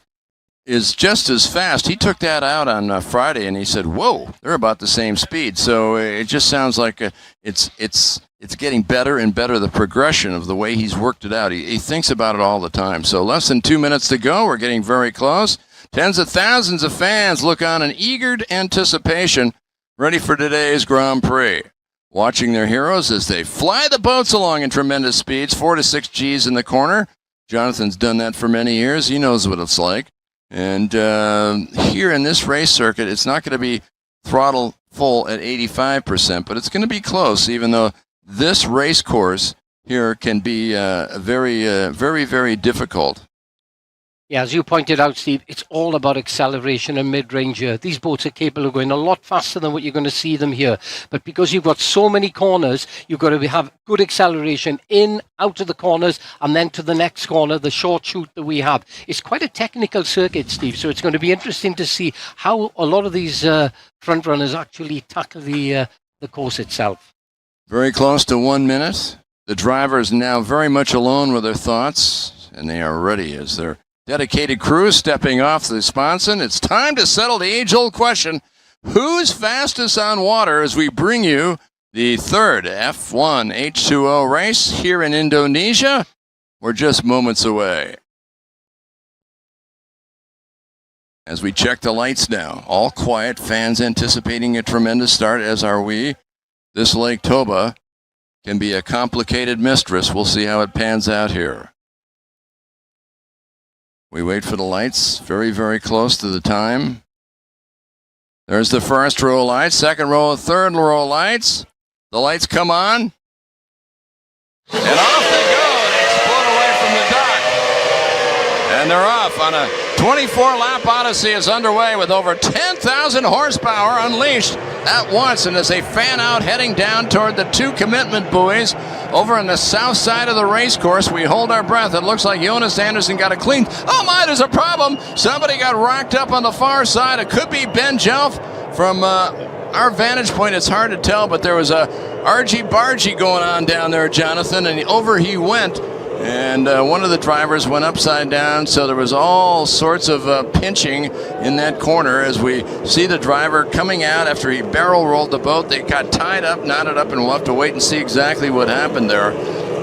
is just as fast. He took that out on Friday, and he said, whoa, they're about the same speed. So it just sounds like it's getting better and better, the progression of the way he's worked it out. He thinks about it all the time. So less than 2 minutes to go. We're getting very close. Tens of thousands of fans look on in eager anticipation, ready for today's Grand Prix, watching their heroes as they fly the boats along in tremendous speeds, 4 to 6 Gs in the corner. Jonathan's done that for many years. He knows what it's like. And here in this race circuit, it's not going to be throttle full at 85%, but it's going to be close, even though this race course here can be very difficult. Yeah, as you pointed out, Steve, it's all about acceleration and mid-range here. These boats are capable of going a lot faster than what you're going to see them here. But because you've got so many corners, you've got to have good acceleration in, out of the corners, and then to the next corner, the short chute that we have. It's quite a technical circuit, Steve, so it's going to be interesting to see how a lot of these front runners actually tackle the course itself. Very close to 1 minute. The driver is now very much alone with their thoughts, and they are ready as their dedicated crew stepping off the sponson. It's time to settle the age-old question, who's fastest on water, as we bring you the third F1 H2O race here in Indonesia. We're just moments away. As we check the lights now, all quiet, fans anticipating a tremendous start, as are we. This Lake Toba can be a complicated mistress. We'll see how it pans out here. We wait for the lights, very close to the time. There's the first row of lights, second row, third row of lights. The lights come on. And off they go. They explode away from the dock. And they're off on a 24-lap odyssey is underway with over 10,000 horsepower unleashed at once. And as they fan out, heading down toward the 2 commitment buoys over on the south side of the race course, we hold our breath. It looks like Jonas Anderson got a clean. Oh my, there's a problem. Somebody got rocked up on the far side. It could be Ben Jelf. From our vantage point, it's hard to tell, but there was a argy-bargy going on down there, Jonathan, and over he went. And one of the drivers went upside down, so there was all sorts of pinching in that corner as we see the driver coming out after he barrel rolled the boat. They got tied up, knotted up, and we'll have to wait and see exactly what happened there.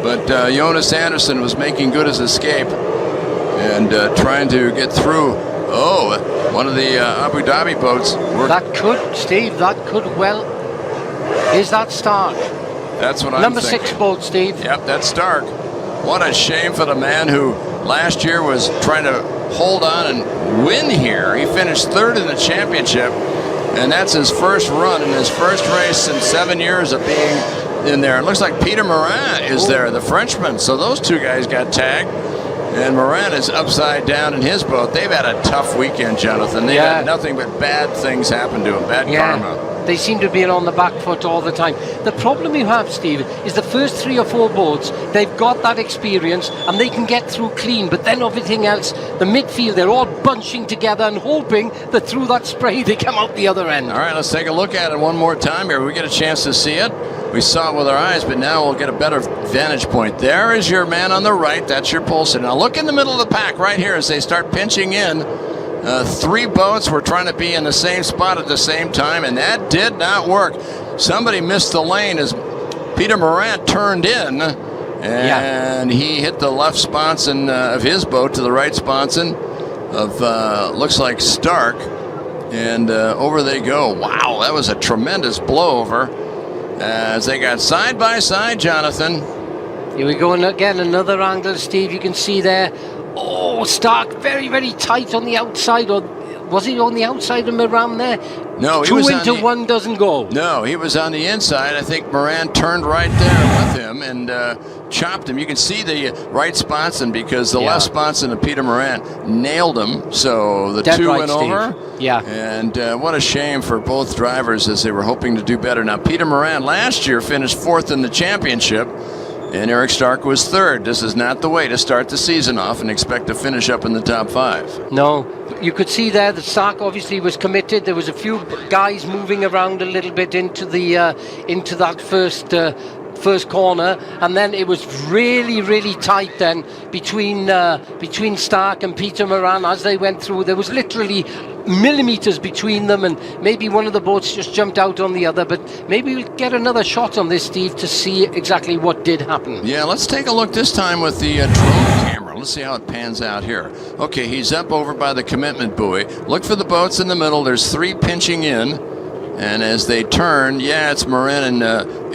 But Jonas Anderson was making good his escape and trying to get through. Oh, one of the Abu Dhabi boats. That could, Steve, that could well. Is that Stark? That's what I'm Number thinking. 6 boat, Steve. Yep, that's Stark. What a shame for the man who last year was trying to hold on and win here. He finished 3rd in the championship, and that's his first run in his first race in 7 years of being in there. It looks like Peter Morin is there, the Frenchman. So those 2 guys got tagged, and Morin is upside down in his boat. They've had a tough weekend, Jonathan. They've had nothing but bad things happen to them, bad karma. They seem to be on the back foot all the time. The problem you have, Steve, is the first 3 or 4 boats, they've got that experience and they can get through clean, but then everything else, the midfield, they're all bunching together and hoping that through that spray they come out the other end. All right, let's take a look at it one more time here. We get a chance to see it. We saw it with our eyes, but now we'll get a better vantage point. There is your man on the right. That's your Poulsen. Now look in the middle of the pack right here as they start pinching in. 3 boats were trying to be in the same spot at the same time, and that did not work. Somebody missed the lane as Peter Morin turned in, and he hit the left sponson of his boat to the right sponson of, looks like Stark, and over they go. Wow, that was a tremendous blowover as they got side by side, Jonathan. Here we go, and again, another angle, Steve, you can see there. Oh, Stark very tight on the outside, or was he on the outside of Moran there? No, he 2 was into 1 doesn't go. No, he was on the inside. I think Moran turned right there with him and chopped him. You can see the right sponson because the left sponson of Peter Moran nailed him. So the Dead 2 right, went Steve. over. Yeah. And what a shame for both drivers as they were hoping to do better. Now, Peter Moran last year finished 4th in the championship, and Eric Stark was 3rd. This is not the way to start the season off and expect to finish up in the top 5. No, you could see there that Stark obviously was committed. There was a few guys moving around a little bit into that first corner, and then it was really tight then between Stark and Peter Moran as they went through. There was literally millimeters between them, and maybe one of the boats just jumped out on the other. But maybe we'll get another shot on this, Steve, to see exactly what did happen. Yeah, let's take a look this time with the drone camera. Let's see how it pans out here. Okay, he's up over by the commitment buoy. Look for the boats in the middle. There's 3 pinching in, and as they turn, yeah, it's Marin, and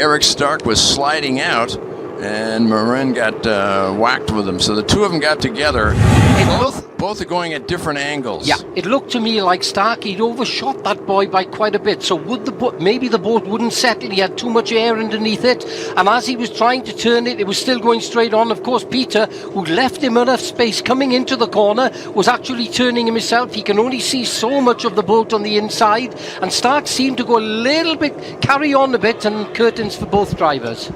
Eric Stark was sliding out, and Marin got whacked with him. So the two of them got together. Both are going at different angles. Yeah, it looked to me like Stark, he'd overshot that boy by quite a bit. So would the boat, maybe the boat wouldn't settle, he had too much air underneath it. And as he was trying to turn it, it was still going straight on. Of course, Peter, who left him enough space coming into the corner, was actually turning him himself. He can only see so much of the boat on the inside. And Stark seemed to go a little bit, carry on a bit, and curtains for both drivers.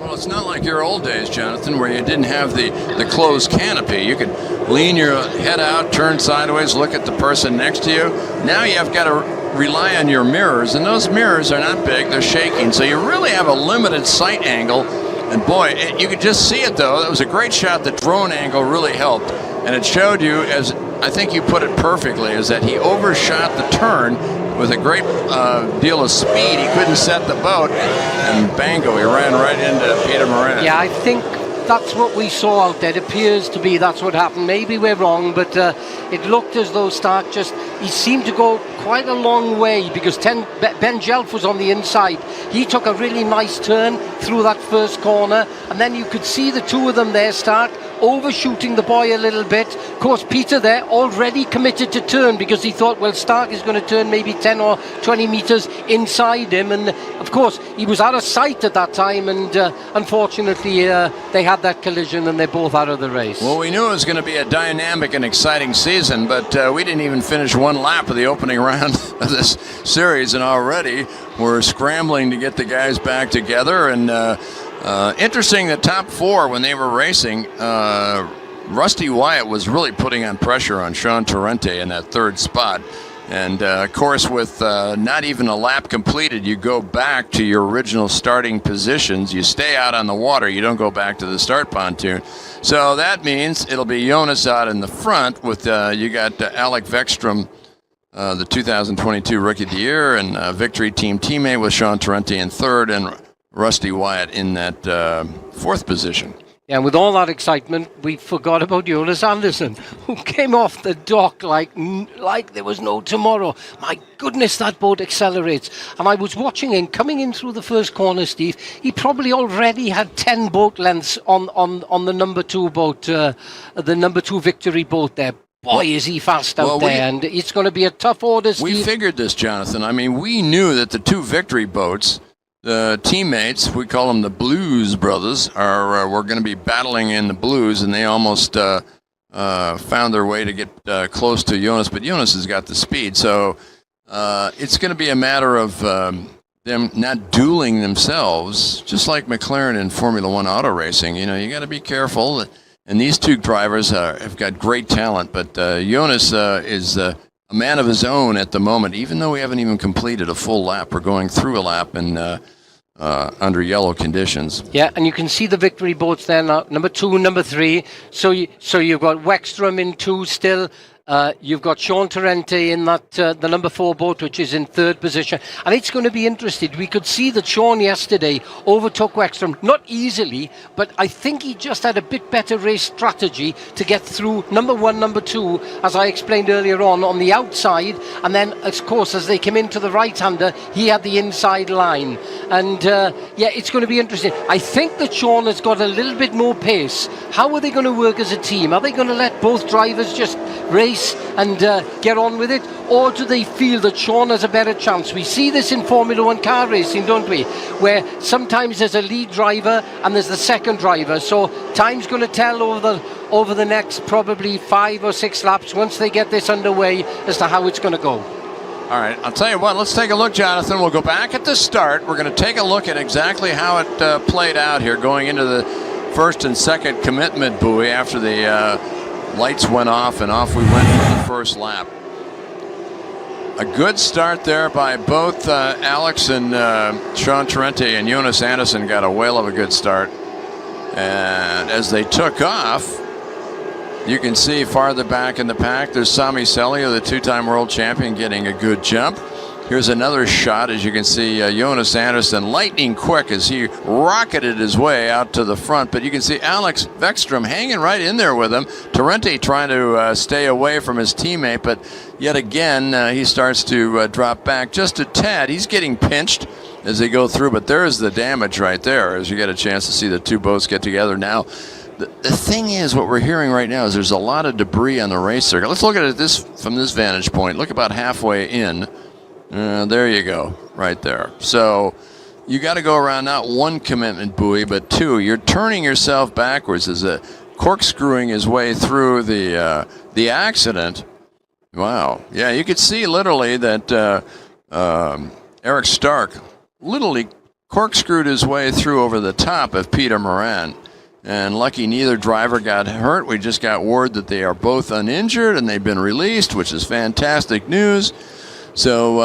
Well, it's not like your old days, Jonathan, where you didn't have the closed canopy. You could lean your head out, turn sideways, look at the person next to you. Now you've got to rely on your mirrors, and those mirrors are not big, they're shaking, so you really have a limited sight angle. And boy, you could just see it, though. That was a great shot. The drone angle really helped, and it showed you, as I think you put it perfectly, is that he overshot the turn with a great deal of speed. He couldn't set the boat, and bango, he ran right into Peter Moran. Yeah, I think that's what we saw out there. It appears to be that's what happened. Maybe we're wrong, but it looked as though Stark he seemed to go quite a long way, because Ben Jelf was on the inside. He took a really nice turn through that first corner, and then you could see the two of them there, Stark overshooting the boy a little bit. Of course, Peter there already committed to turn, because he thought, well, Stark is going to turn maybe 10 or 20 meters inside him, and of course he was out of sight at that time, and unfortunately they had that collision and they're both out of the race. Well, we knew it was going to be a dynamic and exciting season, but we didn't even finish one lap of the opening round of this series, and already we're scrambling to get the guys back together. And interesting, the top 4, when they were racing, Rusty Wyatt was really putting on pressure on Sean Torrente in that 3rd spot. And of course, with not even a lap completed, you go back to your original starting positions. You stay out on the water. You don't go back to the start pontoon. So that means it'll be Jonas out in the front with you got Alec Vekstrom, the 2022 Rookie of the Year, and Victory Team teammate with Sean Torrente in 3rd, and Rusty Wyatt in that 4th position. Yeah, and with all that excitement, we forgot about Jonas Anderson, who came off the dock like there was no tomorrow. My goodness, that boat accelerates. And I was watching him coming in through the first corner, Steve. He probably already had 10 boat lengths on the number 2 boat, the number 2 Victory boat there. Boy, is he fast out there, and it's going to be a tough order, Steve. We figured this, Jonathan. I mean, we knew that the 2 Victory boats, the teammates, we call them the Blues Brothers, were going to be battling in the Blues, and they almost found their way to get close to Jonas, but Jonas has got the speed. So it's going to be a matter of them not dueling themselves, just like McLaren in Formula One auto racing. You know, you got to be careful. And these 2 drivers have got great talent, but Jonas is a man of his own at the moment. Even though we haven't even completed a full lap, we're going through a lap in under yellow conditions. Yeah, and you can see the Victory boats there now, number 2, number 3. So you've got Wexstrom in 2 still. You've got Sean Torrente in that the number 4 boat, which is in 3rd position, and it's going to be interesting. We could see that Sean yesterday overtook Wexstrom, not easily, but I think he just had a bit better race strategy to get through number 1, number 2, as I explained earlier on the outside, and then of course as they came into the right-hander, he had the inside line, and yeah, it's going to be interesting. I think that Sean has got a little bit more pace. How are they going to work as a team? Are they going to let both drivers just race and get on with it, or do they feel that Sean has a better chance? We see this in Formula One car racing, don't we, where sometimes there's a lead driver and there's the second driver, so time's going to tell over the next probably 5 or 6 laps once they get this underway as to how it's going to go. All right, I'll tell you what, let's take a look, Jonathan. We'll go back at the start. We're going to take a look at exactly how it played out here going into the 1st and 2nd commitment buoy after the lights went off, and off we went for the first lap. A good start there by both Alex and Sean Torrente, and Jonas Anderson got a whale of a good start. And as they took off, You can see farther back in the pack, there's Sami Seljo, the two-time world champion, getting a good jump. Here's another shot, as you can see, Jonas Andersson, lightning quick as he rocketed his way out to the front. But you can see Alex Vekstrom hanging right in there with him. Torrente trying to stay away from his teammate, but yet again, he starts to drop back just a tad. He's getting pinched as they go through, but there's the damage right there as you get a chance to see the two boats get together. Now, the thing is, what we're hearing right now is there's a lot of debris on the race circuit. Let's look at it from this vantage point. Look about halfway in. There you go, right there. So you got to go around not one commitment buoy, but two. You're turning yourself backwards as a corkscrewing his way through the accident. Wow. Yeah, you could see literally that Eric Stark literally corkscrewed his way through over the top of Peter Moran. And lucky neither driver got hurt. We just got word that they are both uninjured and they've been released, which is fantastic news. So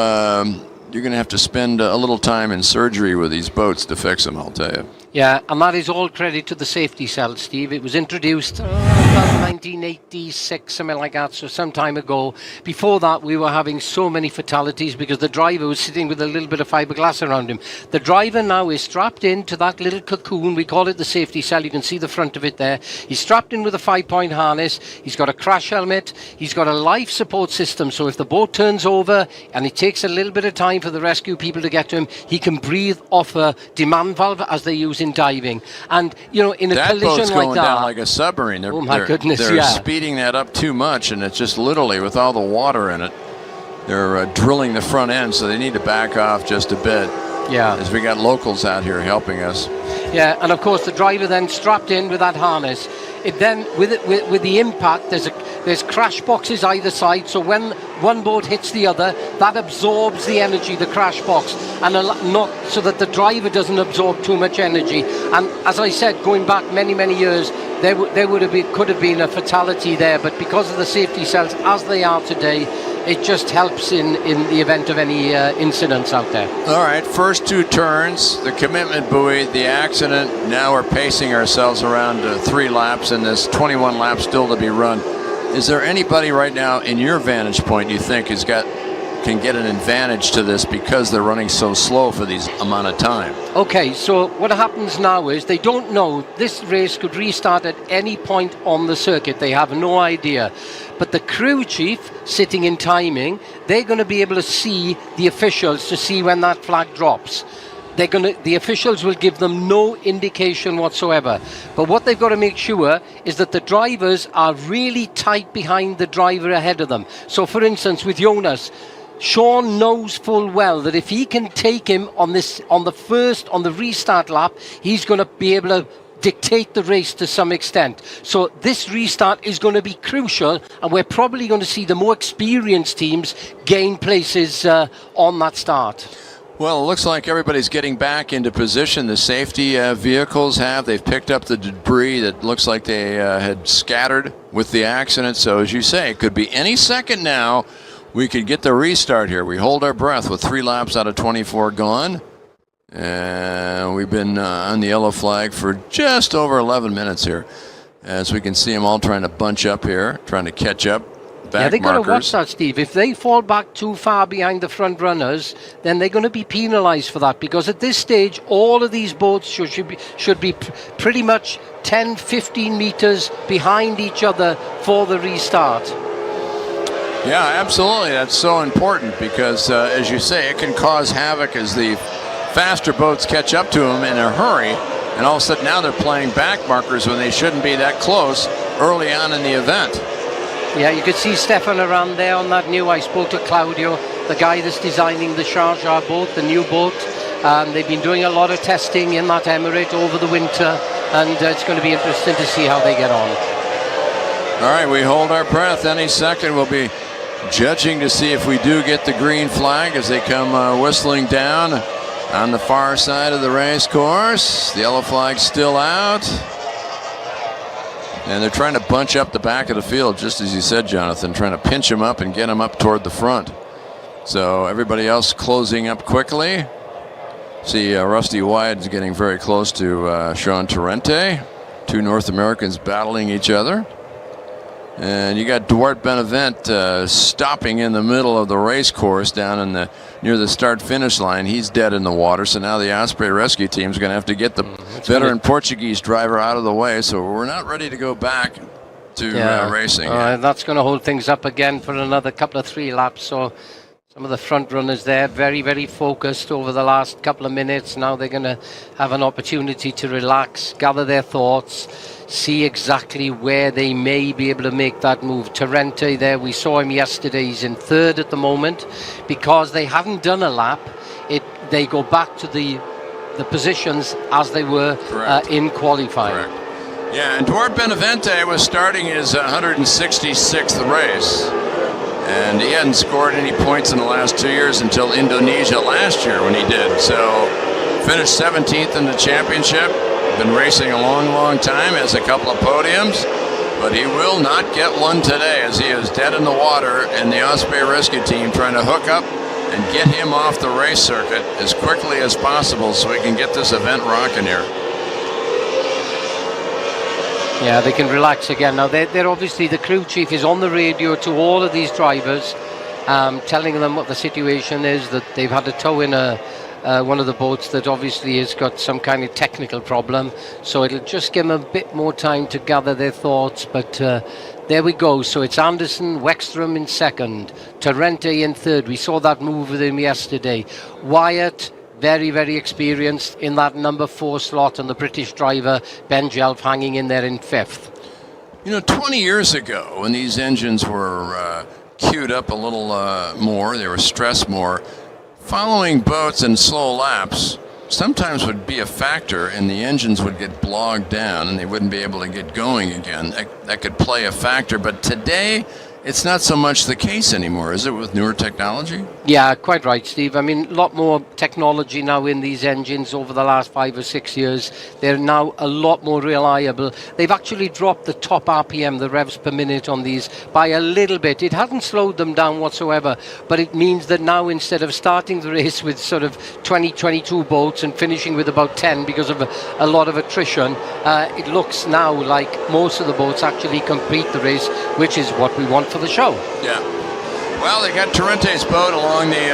you're going to have to spend a little time in surgery with these boats to fix them, I'll tell you. Yeah, and that is all credit to the safety cell, Steve. It was introduced about 1986, something like that, so some time ago. Before that, we were having so many fatalities because the driver was sitting with a little bit of fiberglass around him. The driver now is strapped into that little cocoon. We call it the safety cell. You can see the front of it there. He's strapped in with a 5-point harness. He's got a crash helmet. He's got a life support system, so if the boat turns over and it takes a little bit of time for the rescue people to get to him, he can breathe off a demand valve as they use in diving. And you know, in a that collision boat's like going that, down like a submarine. Oh my goodness, they're yeah. speeding that up too much, and it's just literally with all the water in it, they're drilling the front end, so they need to back off just a bit. Yeah, as we got locals out here helping us. Yeah, and of course the driver then strapped in with that harness. It then with the impact, there's crash boxes either side, so when one boat hits the other, that absorbs the energy, the crash box, and not so that the driver doesn't absorb too much energy. And as I said, going back many years, there could have been a fatality there, but because of the safety cells as they are today, it just helps in the event of any incidents out there. All right, first two turns, the commitment buoy, the accident. Now we're pacing ourselves around 3 laps, and there's 21 laps still to be run. Is there anybody right now in your vantage point you think can get an advantage to this because they're running so slow for these amount of time? Okay, so what happens now is they don't know. This race could restart at any point on the circuit. They have no idea. But the crew chief sitting in timing, they're going to be able to see the officials to see when that flag drops. The officials will give them no indication whatsoever. But what they've got to make sure is that the drivers are really tight behind the driver ahead of them. So for instance, with Jonas, Sean knows full well that if he can take him on the restart lap, he's going to be able to dictate the race to some extent. So this restart is going to be crucial, and we're probably going to see the more experienced teams gain places on that start. Well, it looks like everybody's getting back into position. The safety vehicles they've picked up the debris that looks like they had scattered with the accident. So as you say, it could be any second now we could get the restart here. We hold our breath with 3 laps out of 24 gone. And we've been on the yellow flag for just over 11 minutes here. As we can see them all trying to bunch up here, trying to catch up. Yeah, they've got to watch that, Steve. If they fall back too far behind the front runners, then they're going to be penalised for that, because at this stage, all of these boats should be pretty much 10, 15 metres behind each other for the restart. Yeah, absolutely. That's so important because, as you say, it can cause havoc as the faster boats catch up to them in a hurry, and all of a sudden now they're playing back markers when they shouldn't be that close early on in the event. Yeah, you could see Stefan around there on that new. I spoke to Claudio, the guy that's designing the Sharjah boat, the new boat. They've been doing a lot of testing in that emirate over the winter, and it's going to be interesting to see how they get on. All right, we hold our breath. Any second we'll be judging to see if we do get the green flag as they come whistling down on the far side of the race course. The yellow flag's still out. And they're trying to bunch up the back of the field, just as you said, Jonathan, trying to pinch them up and get them up toward the front. So everybody else closing up quickly. See Rusty Wyde's getting very close to Sean Torrente. 2 North Americans battling each other. And you got Duarte Benavent stopping in the middle of the race course down in the near the start-finish line. He's dead in the water, so now the Osprey rescue team is going to have to get the veteran Portuguese driver out of the way. So we're not ready to go back to racing. That's going to hold things up again for another couple of 3 laps. So some of the front runners there, very, very focused over the last couple of minutes. Now they're going to have an opportunity to relax, gather their thoughts, see exactly where they may be able to make that move. Torrente there, we saw him yesterday. He's in 3rd at the moment. Because they haven't done a lap, they go back to the positions as they were in qualifying. Correct. Yeah, and Duarte Benavente was starting his 166th race. And he hadn't scored any points in the last 2 years until Indonesia last year when he did. So finished 17th in the championship. Been racing a long, long time, has a couple of podiums, but he will not get one today as he is dead in the water, and the Osprey rescue team trying to hook up and get him off the race circuit as quickly as possible so we can get this event rocking here. Yeah, they can relax again. Now, they're obviously, the crew chief is on the radio to all of these drivers, telling them what the situation is, that they've had to tow in one of the boats that obviously has got some kind of technical problem. So it'll just give them a bit more time to gather their thoughts. But there we go. So it's Anderson, Wexstrom in 2nd, Torrente in 3rd. We saw that move with him yesterday. Wyatt, very, very experienced in that number 4 slot, and the British driver Ben Jelf hanging in there in 5th. You know, 20 years ago when these engines were queued up a little more, they were stressed more, following boats and slow laps sometimes would be a factor, and the engines would get bogged down and they wouldn't be able to get going again. That could play a factor, but today it's not so much the case anymore, is it, with newer technology? Yeah, quite right, Steve. I mean, a lot more technology now in these engines over the last 5 or 6 years. They're now a lot more reliable. They've actually dropped the top RPM, the revs per minute on these, by a little bit. It hasn't slowed them down whatsoever, but it means that now instead of starting the race with sort of 20, 22 boats and finishing with about 10 because of a lot of attrition, it looks now like most of the boats actually complete the race, which is what we want for the show. Yeah. Well, they got Torrente's boat along the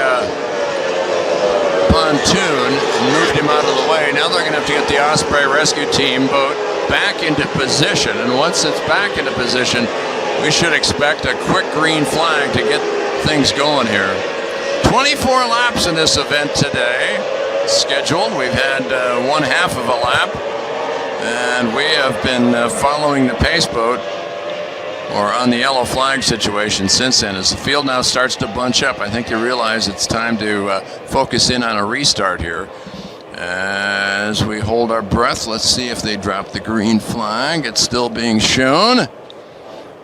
pontoon and moved him out of the way. Now they're going to have to get the Osprey rescue team boat back into position. And once it's back into position, we should expect a quick green flag to get things going here. 24 laps in this event today scheduled. We've had 1/2 of a lap, and we have been following the pace boat, or on the yellow flag situation, since then. As the field now starts to bunch up, I think you realize it's time to focus in on a restart here. As we hold our breath, let's see if they drop the green flag. It's still being shown.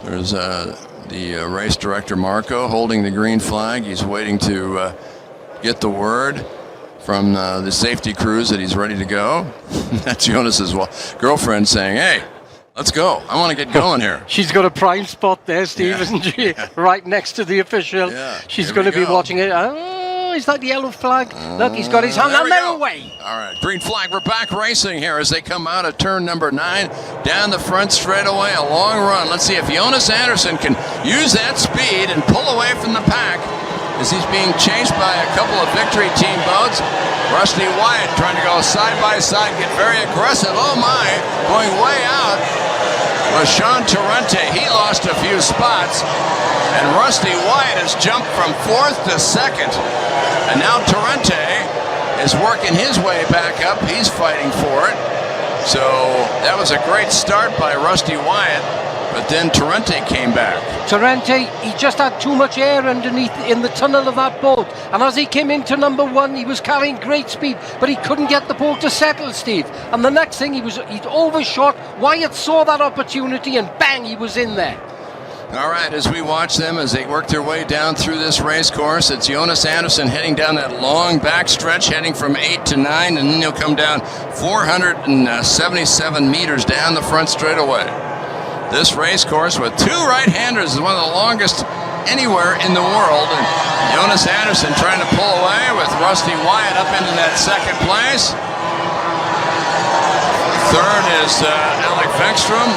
There's the race director, Marco, holding the green flag. He's waiting to get the word from the safety crews that he's ready to go. That's Jonas's girlfriend saying, "Hey, let's go. I want to get going here." She's got a prime spot there, Steve, isn't she? Right next to the official. Yeah, she's going to be watching it. Oh, is that the yellow flag? Look, he's got his hand on their way. All right, green flag. We're back racing here as they come out of turn number 9, down the front straightaway, a long run. Let's see if Jonas Anderson can use that speed and pull away from the pack as he's being chased by a couple of Victory Team boats. Rusty Wyatt trying to go side by side, get very aggressive. Oh my, going way out was Sean Torrente. He lost a few spots, and Rusty Wyatt has jumped from 4th to 2nd. And now Torrente is working his way back up. He's fighting for it. So that was a great start by Rusty Wyatt, but then Torrente came back. Torrente, he just had too much air underneath in the tunnel of that boat. And as he came into number 1, he was carrying great speed, but he couldn't get the boat to settle, Steve. And the next thing, he'd overshot. Wyatt saw that opportunity, and bang, he was in there. All right, as we watch them as they work their way down through this race course, it's Jonas Anderson heading down that long back stretch, heading from 8 to 9, and then he'll come down 477 meters down the front straightaway. This race course with 2 right-handers is one of the longest anywhere in the world. And Jonas Anderson trying to pull away with Rusty Wyatt up into that 2nd place. 3rd is Alec Vekstrom.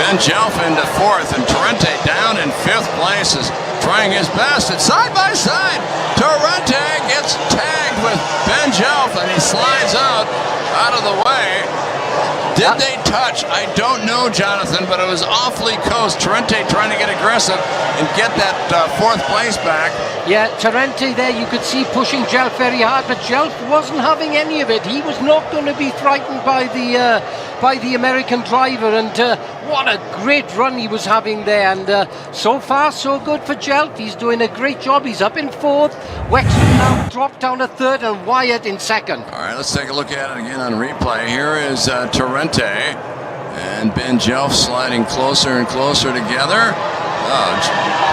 Ben Jelf into fourth, and Torrente down in fifth place is trying his best. And side by side, Torrente gets tagged with Ben Jelf, and he slides out of the way. Did they touch? I don't know, Jonathan, but it was awfully close. Torrente trying to get aggressive and get that fourth place back. Yeah, Torrente there, you could see pushing Jelf very hard, but Jelf wasn't having any of it. He was not going to be frightened by the American driver, and what a great run he was having there. And so far, so good for Jelf. He's doing a great job. He's up in fourth. Wexford now dropped down to third, and Wyatt in second. All right, let's take a look at it again on replay. Here is Torrente and Ben Jelf sliding closer and closer together. Oh,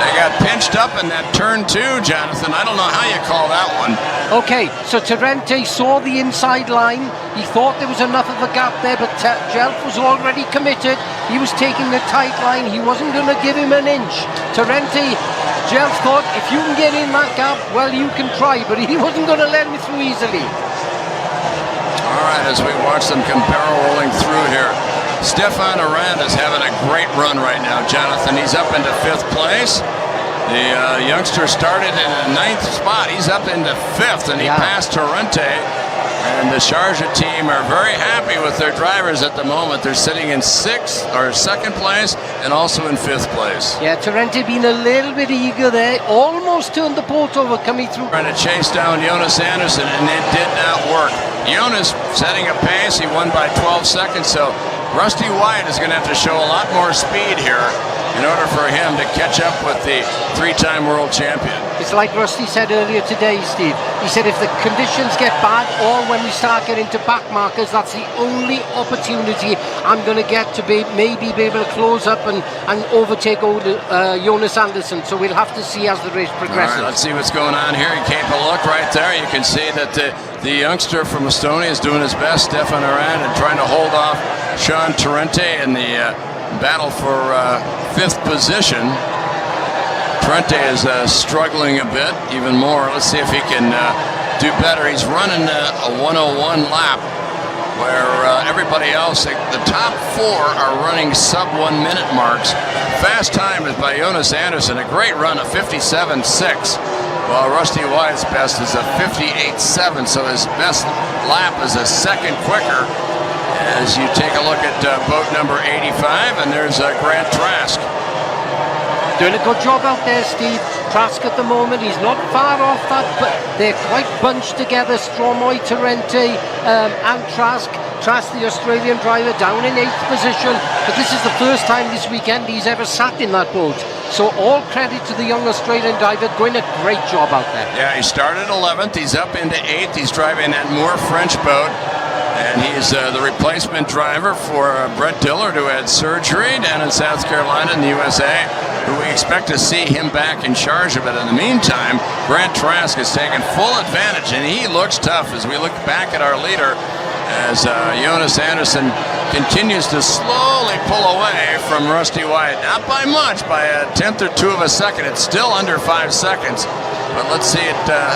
they got pinched up in that turn two, Jonathan. I don't know how you call that one. Okay, so Torrente saw the inside line. He thought there was enough of a gap there, but Jelf was already committed. He was taking the tight line. He wasn't going to give him an inch. Jelf thought, if you can get in that gap, well, you can try, but he wasn't going to let him through easily. All right, as we watch them compare rolling through here. Stefan Aranda is having a great run right now, Jonathan. He's up into fifth place. The youngster started in the ninth spot. He's up into fifth, and he passed Torrente. And the Sharjah team are very happy with their drivers at the moment. They're sitting in sixth or second place and also in fifth place. Yeah, Torrente being a little bit eager there. Almost turned the boat over coming through. Trying to chase down Jonas Anderson, and it did not work. Jonas setting a pace. He won by 12 seconds, so Rusty Wyatt is going to have to show a lot more speed here in order for him to catch up with the three-time world champion. It's like Rusty said earlier today, Steve. He said if the conditions get bad or when we start getting to back markers, that's the only opportunity I'm going to get to maybe be able to close up and overtake Jonas Anderson. So we'll have to see as the race progresses. All right, let's see what's going on here. You keep a look right there. You can see that the youngster from Estonia is doing his best, Stefan Arand, and trying to hold off Sean Torrente in the battle for fifth position. Torrente is struggling a bit, even more. Let's see if he can do better. He's running a 101 lap, where everybody else, the top four, are running sub 1 minute marks. Fast time is by Jonas Anderson, a great run of 57.6, while Rusty Wyatt's best is a 58.7, so his best lap is a second quicker. As you take a look at boat number 85, and there's Grant Trask. Doing a good job out there, Steve. Trask at the moment, he's not far off that, but they're quite bunched together. Stromoy, Torrente, and Trask. Trask, the Australian driver, down in 8th position. But this is the first time this weekend he's ever sat in that boat. So all credit to the young Australian driver, doing a great job out there. Yeah, he started 11th, he's up into 8th. He's driving that Moore French boat. And he's the replacement driver for Brett Dillard, who had surgery down in South Carolina in the USA, who we expect to see him back in Sharjah. But in the meantime, Grant Trask is taking full advantage, and he looks tough as we look back at our leader, as Jonas Anderson continues to slowly pull away from Rusty Wyatt. Not by much, by a tenth or two of a second. It's still under 5 seconds. But let's see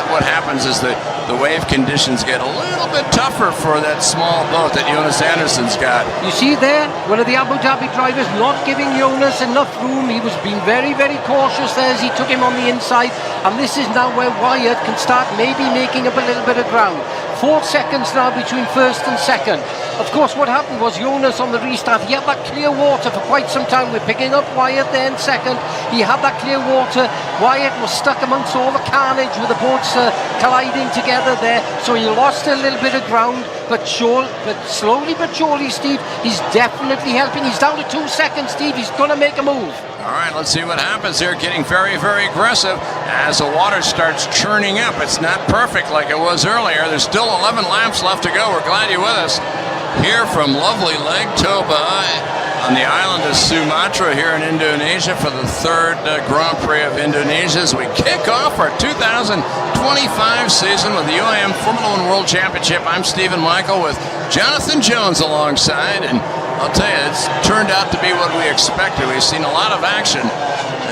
what happens as the wave conditions get a little bit tougher for that small boat that Jonas Anderson's got. You see there, one of the Abu Dhabi drivers not giving Jonas enough room. He was being very, very cautious there as he took him on the inside. And this is now where Wyatt can start maybe making up a little bit of ground. 4 seconds now between first and second. Of course, what happened was Jonas on the restart, he had that clear water for quite some time. We're picking up Wyatt there in second. He had that clear water. Wyatt was stuck amongst all the carnage with the boats colliding together there. So he lost a little bit of ground, but slowly but surely, Steve, he's definitely helping. He's down to 2 seconds, Steve. He's going to make a move. All right, let's see what happens here. Getting very, very aggressive as the water starts churning up. It's not perfect like it was earlier. There's still 11 laps left to go. We're glad you're with us here from lovely Lake Toba on the island of Sumatra here in Indonesia for the third Grand Prix of Indonesia as we kick off our 2025 season with the UAM Formula 1 World Championship. I'm Stephen Michael with Jonathan Jones alongside, and I'll tell you, it's turned out to be what we expected. We've seen a lot of action,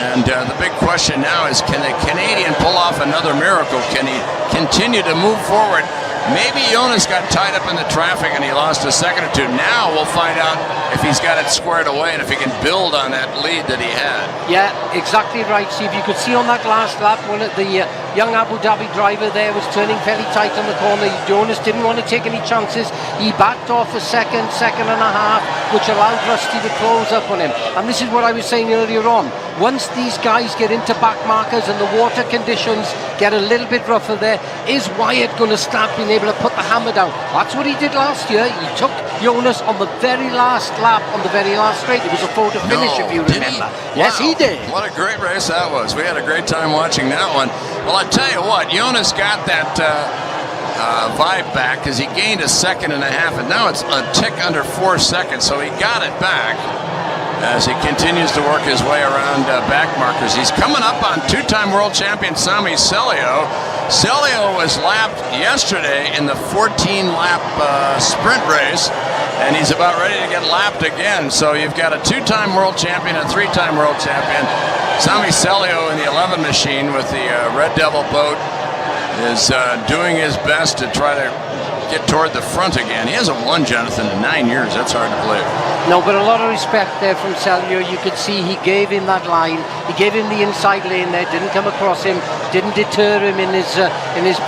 and the big question now is, can the Canadian pull off another miracle? Can he continue to move forward? Maybe Jonas got tied up in the traffic and he lost a second or two. Now we'll find out if he's got it squared away and if he can build on that lead that he had. Yeah, exactly right, Steve. You could see on that last lap, one of the young Abu Dhabi driver there was turning fairly tight on the corner. Jonas didn't want to take any chances. He backed off a second and a half, which allowed Rusty to close up on him. And this is what I was saying earlier on. Once these guys get into back markers and the water conditions get a little bit rougher there, is Wyatt going to start being able to put the hammer down? That's what he did last year. He took Jonas on the very last lap, on the very last straight. It was a photo finish, if you remember. Yes, he did. What a great race that was. We had a great time watching that one. Well, I tell you what, Jonas got that vibe back because he gained a second and a half, and now it's a tick under 4 seconds, so he got it back as he continues to work his way around back markers. He's coming up on two-time world champion Sami Celio. Celio was lapped yesterday in the 14-lap sprint race, and he's about ready to get lapped again. So you've got a two-time world champion, a three-time world champion. Sami Celio in the 11 machine with the Red Devil boat is doing his best to try to get toward the front again. He hasn't won, Jonathan, in 9 years. That's hard to believe. No, but a lot of respect there from Celio. You could see he gave him that line. He gave him the inside lane there. Didn't come across him. Didn't deter him in his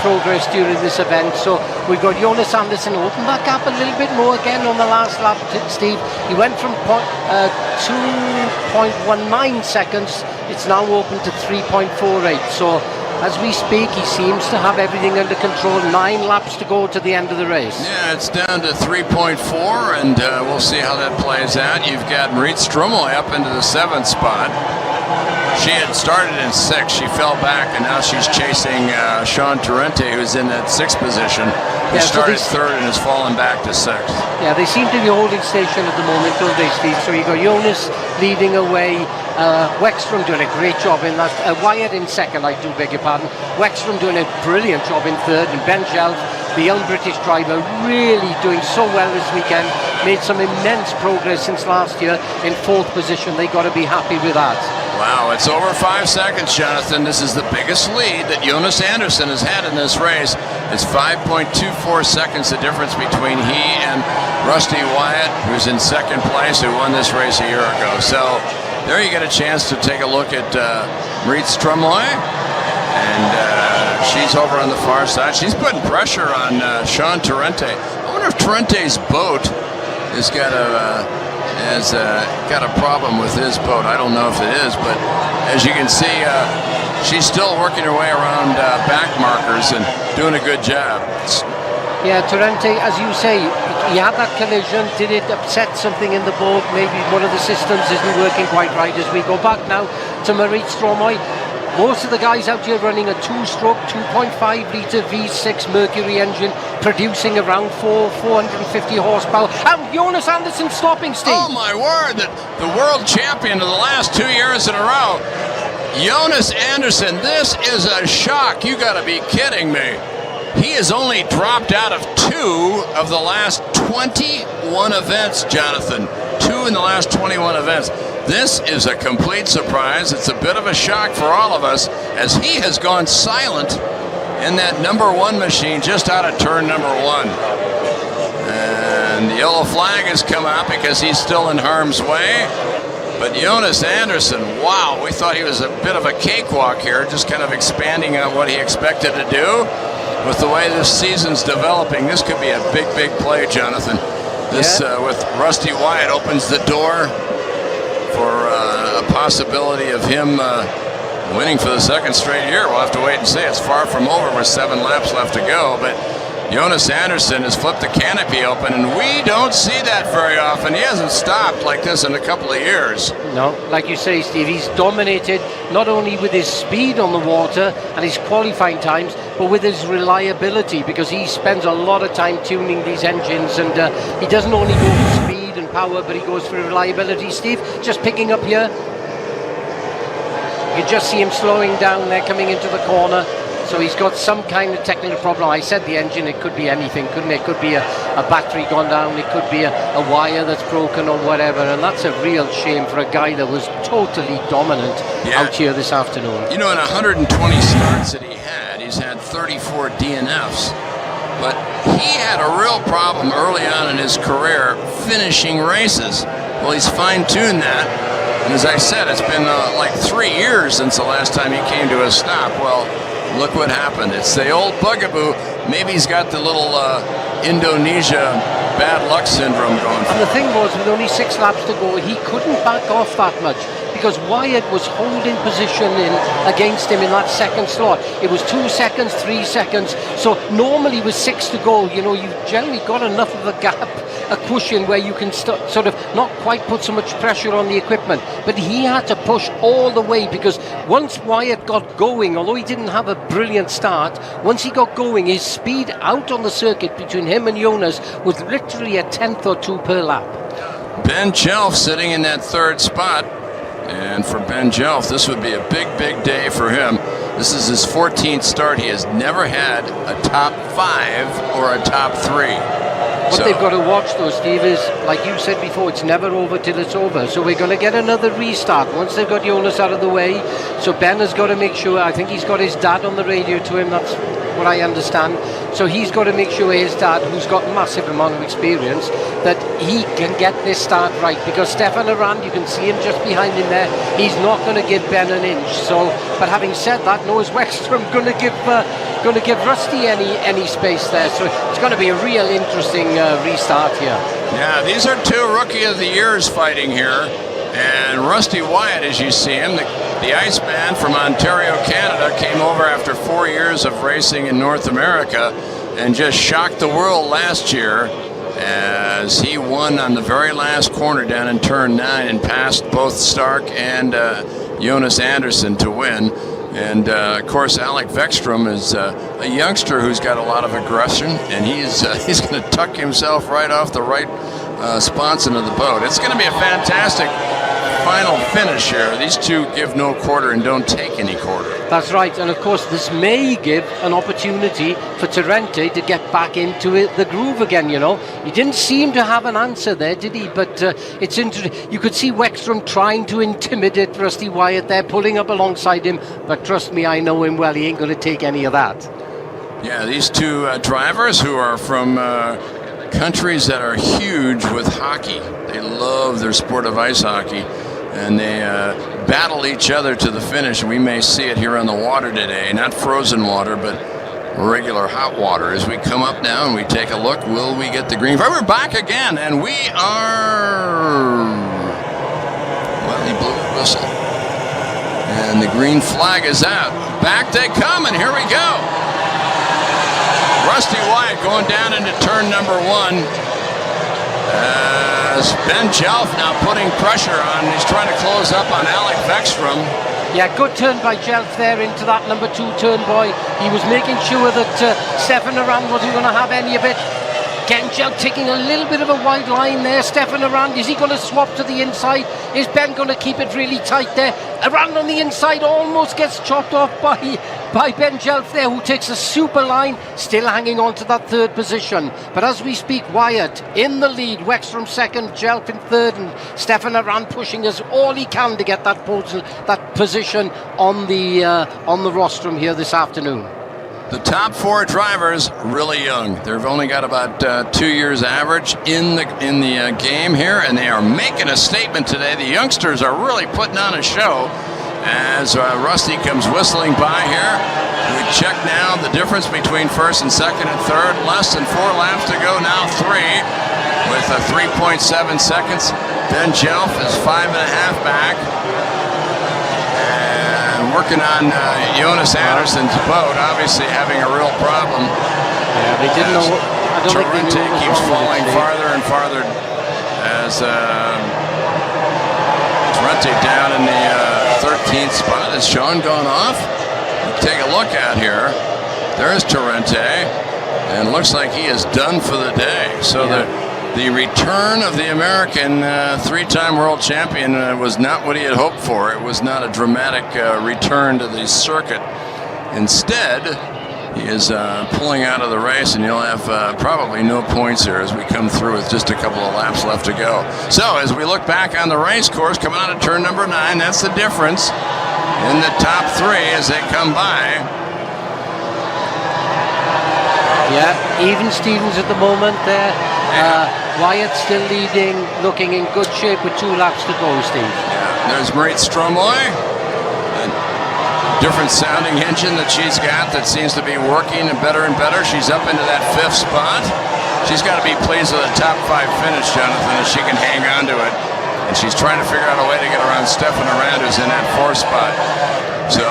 progress during this event. So we've got Jonas Andersen open that gap a little bit more again on the last lap, Steve. He went from 2.19 seconds. It's now open to 3.48. So as we speak, he seems to have everything under control. 9 laps to go to the end of the race. Yeah, it's down to 3.4, and we'll see how that plays out. You've got Marit Strummel up into the 7th spot. She had started in 6th. She fell back, and now she's chasing Sean Torrente, who's in that 6th position. Who started 3rd and has fallen back to 6th. Yeah, they seem to be holding station at the moment, don't they, Steve? So you've got Jonas leading away. Wexstrom doing a great job in that. Wyatt in 2nd, I do beg your pardon. Wexstrom doing a brilliant job in 3rd, and Ben Shelf, the young British driver, really doing so well this weekend. Made some immense progress since last year in 4th position. They got to be happy with that. Wow, it's over 5 seconds, Jonathan. This is the biggest lead that Jonas Andersen has had in this race. It's 5.24 seconds, the difference between he and Rusty Wyatt, who's in 2nd place, who won this race a year ago. So there you get a chance to take a look at Marit Strumloy, and she's over on the far side. She's putting pressure on Sean Torrente. I wonder if Torrente's boat has got a problem with his boat. I don't know if it is, but as you can see, she's still working her way around back markers and doing a good job. Yeah, Torrente, as you say, he had that collision. Did it upset something in the boat? Maybe one of the systems isn't working quite right. As we go back now to Marit Stromoy, most of the guys out here running a 2-stroke, 2.5-litre V6 Mercury engine, producing around 450 horsepower. And Jonas Andersen stopping, Steve. Oh my word, the world champion of the last 2 years in a row. Jonas Andersen, this is a shock. You gotta be kidding me. He has only dropped out of 2 of the last 21 events, Jonathan. 2 in the last 21 events. This is a complete surprise. It's a bit of a shock for all of us, as he has gone silent in that number 1 machine just out of turn number 1. And the yellow flag has come out because he's still in harm's way. But Jonas Andersen, wow, we thought he was a bit of a cakewalk here, just kind of expanding on what he expected to do. With the way this season's developing, this could be a big, big play, Jonathan. This, with Rusty Wyatt, opens the door for a possibility of him winning for the 2nd straight year. We'll have to wait and see. It's far from over with 7 laps left to go, but Jonas Andersen has flipped the canopy open, and we don't see that very often. He hasn't stopped like this in a couple of years. No, like you say, Steve, he's dominated not only with his speed on the water and his qualifying times, but with his reliability, because he spends a lot of time tuning these engines, and he doesn't only go for speed and power, but he goes for reliability. Steve, just picking up here, you just see him slowing down there, coming into the corner. So he's got some kind of technical problem. I said the engine, it could be anything, couldn't it? It could be a battery gone down, it could be a wire that's broken or whatever, and that's a real shame for a guy that was totally dominant out here this afternoon. You know, in 120 starts that he had, he's had 34 DNFs, but he had a real problem early on in his career finishing races. Well, he's fine-tuned that. And as I said, it's been like 3 years since the last time he came to a stop. Well, look what happened. It's the old bugaboo. Maybe he's got the little Indonesia bad luck syndrome going for him. And the thing was, with only 6 laps to go, he couldn't back off that much because Wyatt was holding position against him in that second slot. It was 2 seconds, 3 seconds. So normally with 6 to go, you know, you've generally got enough of a gap, a cushion where you can sort of not quite put so much pressure on the equipment. But he had to push all the way because once Wyatt got going, although he didn't have a brilliant start, once he got going, his speed out on the circuit between him and Jonas was literally a tenth or two per lap. Ben Jelf sitting in that 3rd spot. And for Ben Jelf, this would be a big, big day for him. This is his 14th start. He has never had a top 5 or a top 3. What they've got to watch though, Steve, is, like you said before, it's never over till it's over. So we're going to get another restart once they've got Jonas out of the way. So Ben has got to make sure, I think he's got his dad on the radio to him, that's what I understand. So he's got to make sure his dad, who's got massive amount of experience, that he can get this start right. Because Stefan Arand, you can see him just behind him there, he's not going to give Ben an inch. So, but having said that, no, is Wexstrom going to give Rusty any space there? So it's going to be a real interesting restart here. Yeah, these are 2 Rookie of the Years fighting here. And Rusty Wyatt, as you see him, the Iceman from Ontario, Canada, came over after 4 years of racing in North America and just shocked the world last year as he won on the very last corner down in turn 9 and passed both Stark and Jonas Anderson to win. And of course, Alec Vexstrom is a youngster who's got a lot of aggression, and he's going to tuck himself right off the right spots into the boat. It's going to be a fantastic final finish here. These 2 give no quarter and don't take any quarter. That's right, and of course this may give an opportunity for Torrente to get back into the groove again, you know. He didn't seem to have an answer there, did he? But it's interesting. You could see Wexstrom trying to intimidate Rusty Wyatt there, pulling up alongside him, but trust me, I know him well, he ain't going to take any of that. Yeah, these 2 drivers who are from countries that are huge with hockey. They love their sport of ice hockey, and they battle each other to the finish. We may see it here on the water today, not frozen water, but regular hot water. As we come up now and we take a look, will we get the green flag? We're back again, and we are... Well, he blew a whistle. And the green flag is out. Back they come, and here we go. Rusty Wyatt going down into turn number 1. As Ben Jelf now putting pressure on. He's trying to close up on Alec Vexstrom. Yeah, good turn by Jelf there into that number 2 turn, boy. He was making sure that Stefan Arand wasn't going to have any of it. Again, Jelf taking a little bit of a wide line there. Stefan Arand, is he going to swap to the inside? Is Ben going to keep it really tight there? Arand on the inside almost gets chopped off by Ben Jelf there, who takes a super line, still hanging on to that 3rd position. But as we speak, Wyatt in the lead, Wexstrom 2nd, Jelf in 3rd, and Stefan Arand pushing us all he can to get that position on the rostrum here this afternoon. The top 4 drivers really young. They've only got about 2 years average in the game here, and they are making a statement today. The youngsters are really putting on a show as Rusty comes whistling by here. We check now the difference between 1st and 2nd and 3rd. Less than 4 laps to go, now 3 with 3.7 seconds. Ben Jelf is 5.5 back. Working on Jonas Anderson's boat, obviously having a real problem. Yeah, they didn't know. Torrente keeps falling farther and farther as Torrente down in the 13th spot. Has Sean gone off? Take a look out here. There's Torrente, and looks like he is done for the day. So the return of the American 3-time world champion was not what he had hoped for. It was not a dramatic return to the circuit. Instead, he is pulling out of the race, and he'll have probably no points here as we come through with just a couple of laps left to go. So as we look back on the race course, coming out of turn number 9, that's the difference in the top 3 as they come by. Yeah, even Stevens at the moment there. Wyatt still leading, looking in good shape with 2 laps to go, Steve. There's Marit Stromoy. Different sounding engine that she's got that seems to be working better and better. She's up into that 5th spot. She's got to be pleased with a top 5 finish, Jonathan, if she can hang on to it. And she's trying to figure out a way to get around Stefan Arand, who's in that 4th spot. So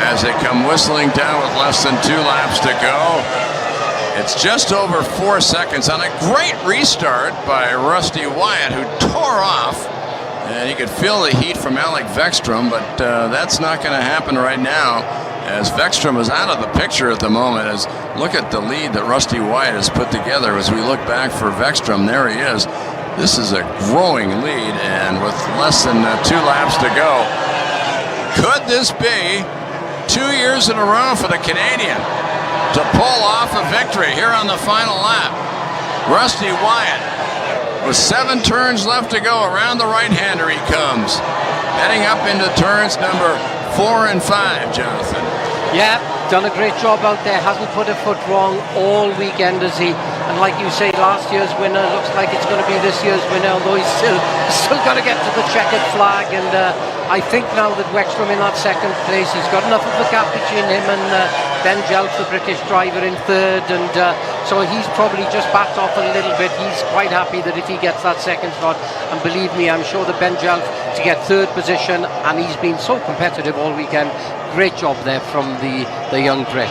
as they come whistling down with less than 2 laps to go, it's just over 4 seconds on a great restart by Rusty Wyatt, who tore off. And you could feel the heat from Alec Vekstrom, but that's not going to happen right now, as Vekstrom is out of the picture at the moment. As look at the lead that Rusty Wyatt has put together as we look back for Vekstrom. There he is. This is a growing lead, and with less than 2 laps to go, could this be 2 years in a row for the Canadian to pull off a victory here on the final lap? Rusty Wyatt, with 7 turns left to go, around the right-hander he comes, heading up into turns number 4 and 5, Jonathan. Yeah, done a great job out there, hasn't put a foot wrong all weekend, has he? And like you say, last year's winner looks like it's going to be this year's winner, although he's still got to get to the checkered flag. And I think now that Vekstrom in that 2nd place, he's got enough of a gap between him and Ben Jelf, the British driver, in 3rd, and so he's probably just backed off a little bit. He's quite happy that if he gets that 2nd spot, and believe me, I'm sure that Ben Jelf to get 3rd position, and he's been so competitive all weekend. Great job there from the young Brit.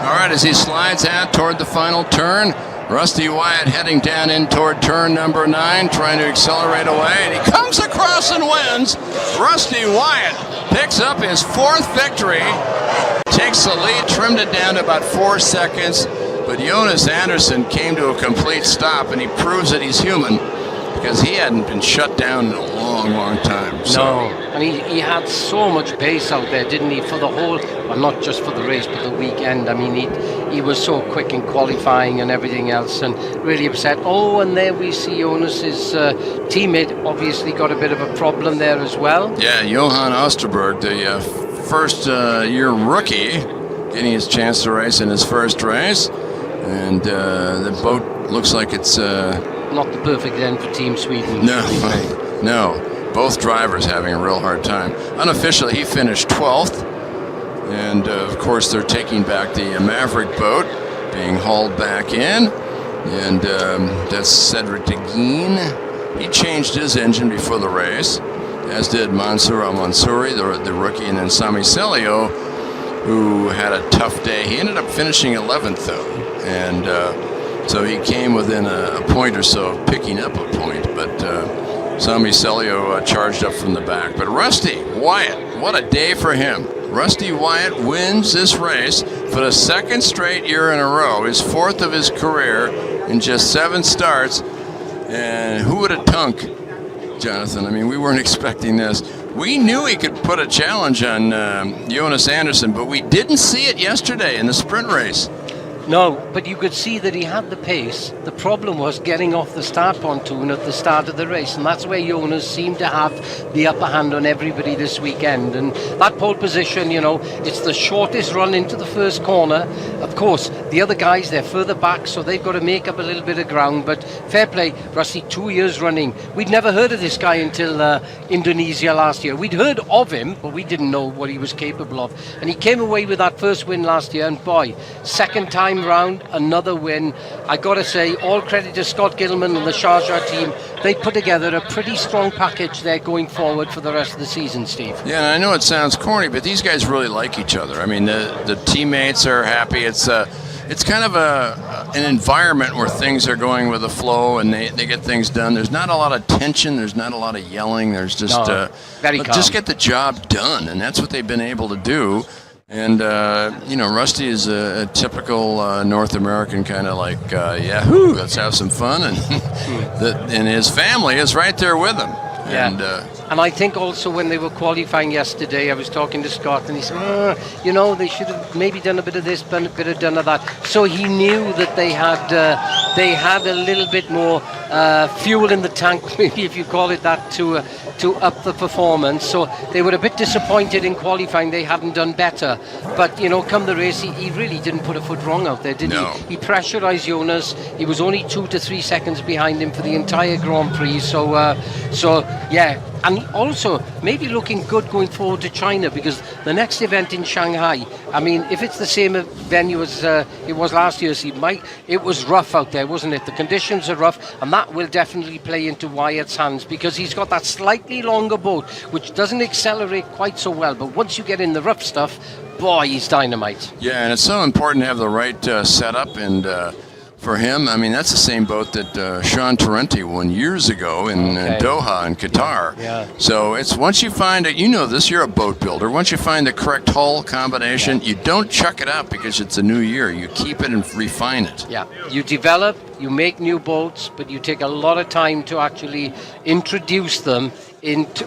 All right, as he slides out toward the final turn, Rusty Wyatt heading down in toward turn number 9, trying to accelerate away, and he comes across and wins. Rusty Wyatt picks up his 4th victory, takes the lead, trimmed it down to about 4 seconds, but Jonas Andersson came to a complete stop, and he proves that he's human, because he hadn't been shut down in a long time. So. No, and he had so much pace out there, didn't he, for the whole, well, not just for the race, but the weekend. I mean, he was so quick in qualifying and everything else, and really upset. Oh, and there we see Jonas's teammate obviously got a bit of a problem there as well. Yeah, Johan Osterberg, the first-year rookie, getting his chance to race in his first race, and the boat looks like it's... not the perfect end for Team Sweden. No. Both drivers having a real hard time. Unofficially, he finished 12th. And, of course, they're taking back the Maverick boat, being hauled back in. And that's Cedric Deguine. He changed his engine before the race, as did Mansour Al-Mansouri, the rookie, and then Sami Celio, who had a tough day. He ended up finishing 11th, though. And so he came within a point or so of picking up a point. But Sami Celio charged up from the back. But Rusty Wyatt, what a day for him. Rusty Wyatt wins this race for the 2nd straight year in a row, his 4th of his career in just 7 starts. And who would have thunk, Jonathan? I mean, we weren't expecting this. We knew he could put a challenge on Jonas Andersson, but we didn't see it yesterday in the sprint race. No, but you could see that he had the pace. The problem was getting off the start pontoon at the start of the race, and that's where Jonas seemed to have the upper hand on everybody this weekend. And that pole position, you know, it's the shortest run into the first corner. Of course, the other guys, they're further back, so they've got to make up a little bit of ground. But fair play, Rusty, 2 years running. We'd never heard of this guy until Indonesia last year. We'd heard of him, but we didn't know what he was capable of. And he came away with that first win last year, and boy, 2nd time round, another win. I gotta say, all credit to Scott Gilman and the Sharjah team. They put together a pretty strong package there going forward for the rest of the season, Steve. Yeah, and I know it sounds corny, but these guys really like each other. I mean, the teammates are happy. It's kind of an environment where things are going with the flow, and they get things done. There's not a lot of tension. There's not a lot of yelling. There's just very calm. Just get the job done, and that's what they've been able to do. And, you know, Rusty is a typical North American kind of like, let's have some fun. And, and his family is right there with him. Yeah. And I think also when they were qualifying yesterday, I was talking to Scott and he said, you know, they should have maybe done a bit of this, a bit of done of that. So he knew that they had a little bit more fuel in the tank, maybe if you call it that, to up the performance. So they were a bit disappointed in qualifying. They hadn't done better. But, you know, come the race, he really didn't put a foot wrong out there, did he? He pressurised Jonas. He was only 2 to 3 seconds behind him for the entire Grand Prix. So yeah. And also, maybe looking good going forward to China, because the next event in Shanghai, I mean, if it's the same venue as it was last year, it was rough out there, wasn't it? The conditions are rough, and that will definitely play into Wyatt's hands, because he's got that slightly longer boat, which doesn't accelerate quite so well. But once you get in the rough stuff, boy, he's dynamite. Yeah, and it's so important to have the right setup, and for him, I mean, that's the same boat that Sean Torrenti won years ago in Doha in Qatar. Yeah. So it's once you find it, you know this, you're a boat builder. Once you find the correct hull combination, you don't chuck it out because it's a new year. You keep it and refine it. Yeah, you develop, you make new boats, but you take a lot of time to actually introduce them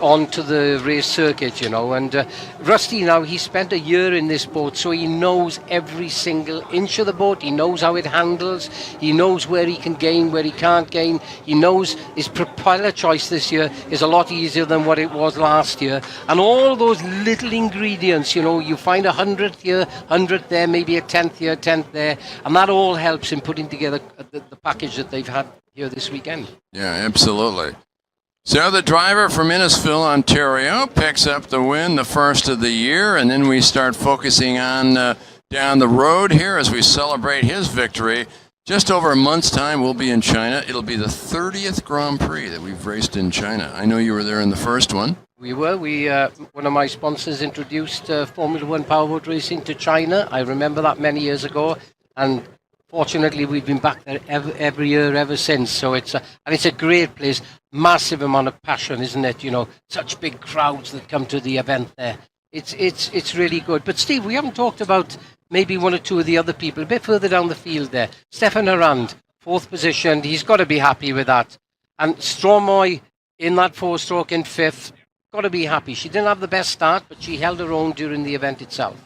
onto the race circuit, you know. And Rusty now, he spent a year in this boat, so he knows every single inch of the boat. He knows how it handles. He knows where he can gain, where he can't gain. He knows his propeller choice this year is a lot easier than what it was last year. And all those little ingredients, you know, you find 100th here, 100th there, maybe a 10th here, 10th there, and that all helps in putting together the package that they've had here this weekend. Yeah, absolutely. So the driver from Innisfil, Ontario, picks up the win, the first of the year, and then we start focusing on down the road here as we celebrate his victory. Just over a month's time, we'll be in China. It'll be the 30th Grand Prix that we've raced in China. I know you were there in the first one. We were. One of my sponsors introduced Formula One powerboat racing to China. I remember that many years ago, and fortunately, we've been back there every year ever since. So it's a great place. Massive amount of passion, isn't it? You know, such big crowds that come to the event there. It's really good. But Steve, we haven't talked about maybe one or two of the other people a bit further down the field there. Stefan Arand, 4th position. He's got to be happy with that. And Stromoy in that 4-stroke in 5th. Got to be happy. She didn't have the best start, but she held her own during the event itself.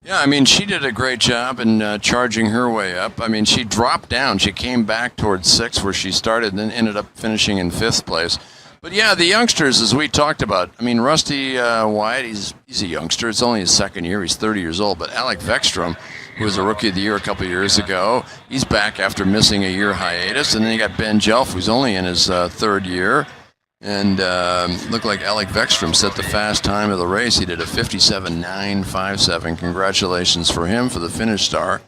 Yeah, I mean, she did a great job in charging her way up. I mean, she dropped down. She came back towards 6th where she started and then ended up finishing in 5th place. But yeah, the youngsters, as we talked about, I mean, Rusty Wyatt, he's a youngster. It's only his 2nd year. He's 30 years old. But Alec Vekstrom, who was a Rookie of the Year a couple of years ago, he's back after missing a year hiatus. And then you got Ben Jelf, who's only in his 3rd year. And looked like Alec Vekstrom set the fast time of the race. He did a 57.957. Congratulations for him for the finish star.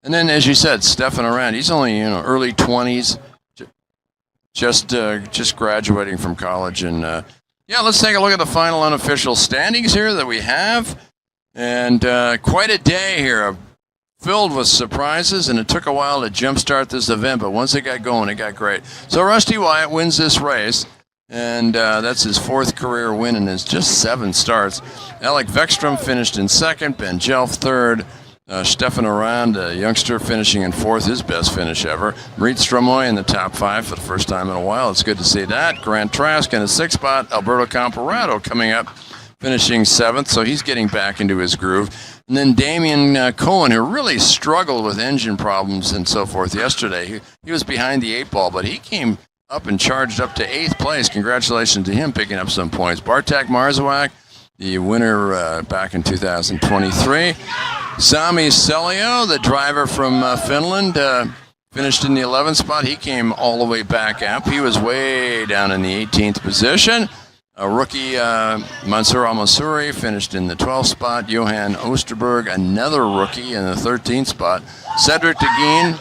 And then, as you said, Stefan Arand, he's only early 20s, just graduating from college. And yeah, let's take a look at the final unofficial standings here that we have. And quite a day here, filled with surprises, and it took a while to jumpstart this event. But once it got going, it got great. So Rusty Wyatt wins this race. And that's his 4th career win in his just 7 starts. Alec Vekstrom finished in 2nd, Ben Jelf 3rd, Stefan Arand, a youngster, finishing in 4th, his best finish ever. Marit Stromoy in the top 5 for the first time in a while. It's good to see that. Grant Trask in the 6th spot. Alberto Comparato coming up, finishing 7th, so he's getting back into his groove. And then Damian Cohen, who really struggled with engine problems and so forth yesterday. He was behind the 8 ball, but he came up and charged up to 8th place. Congratulations to him picking up some points. Bartek Marzawak, the winner back in 2023. Sami Selio, the driver from Finland, finished in the 11th spot. He came all the way back up. He was way down in the 18th position. A rookie, Mansour Al-Mansouri, finished in the 12th spot. Johan Osterberg, another rookie, in the 13th spot. Cedric Deguin,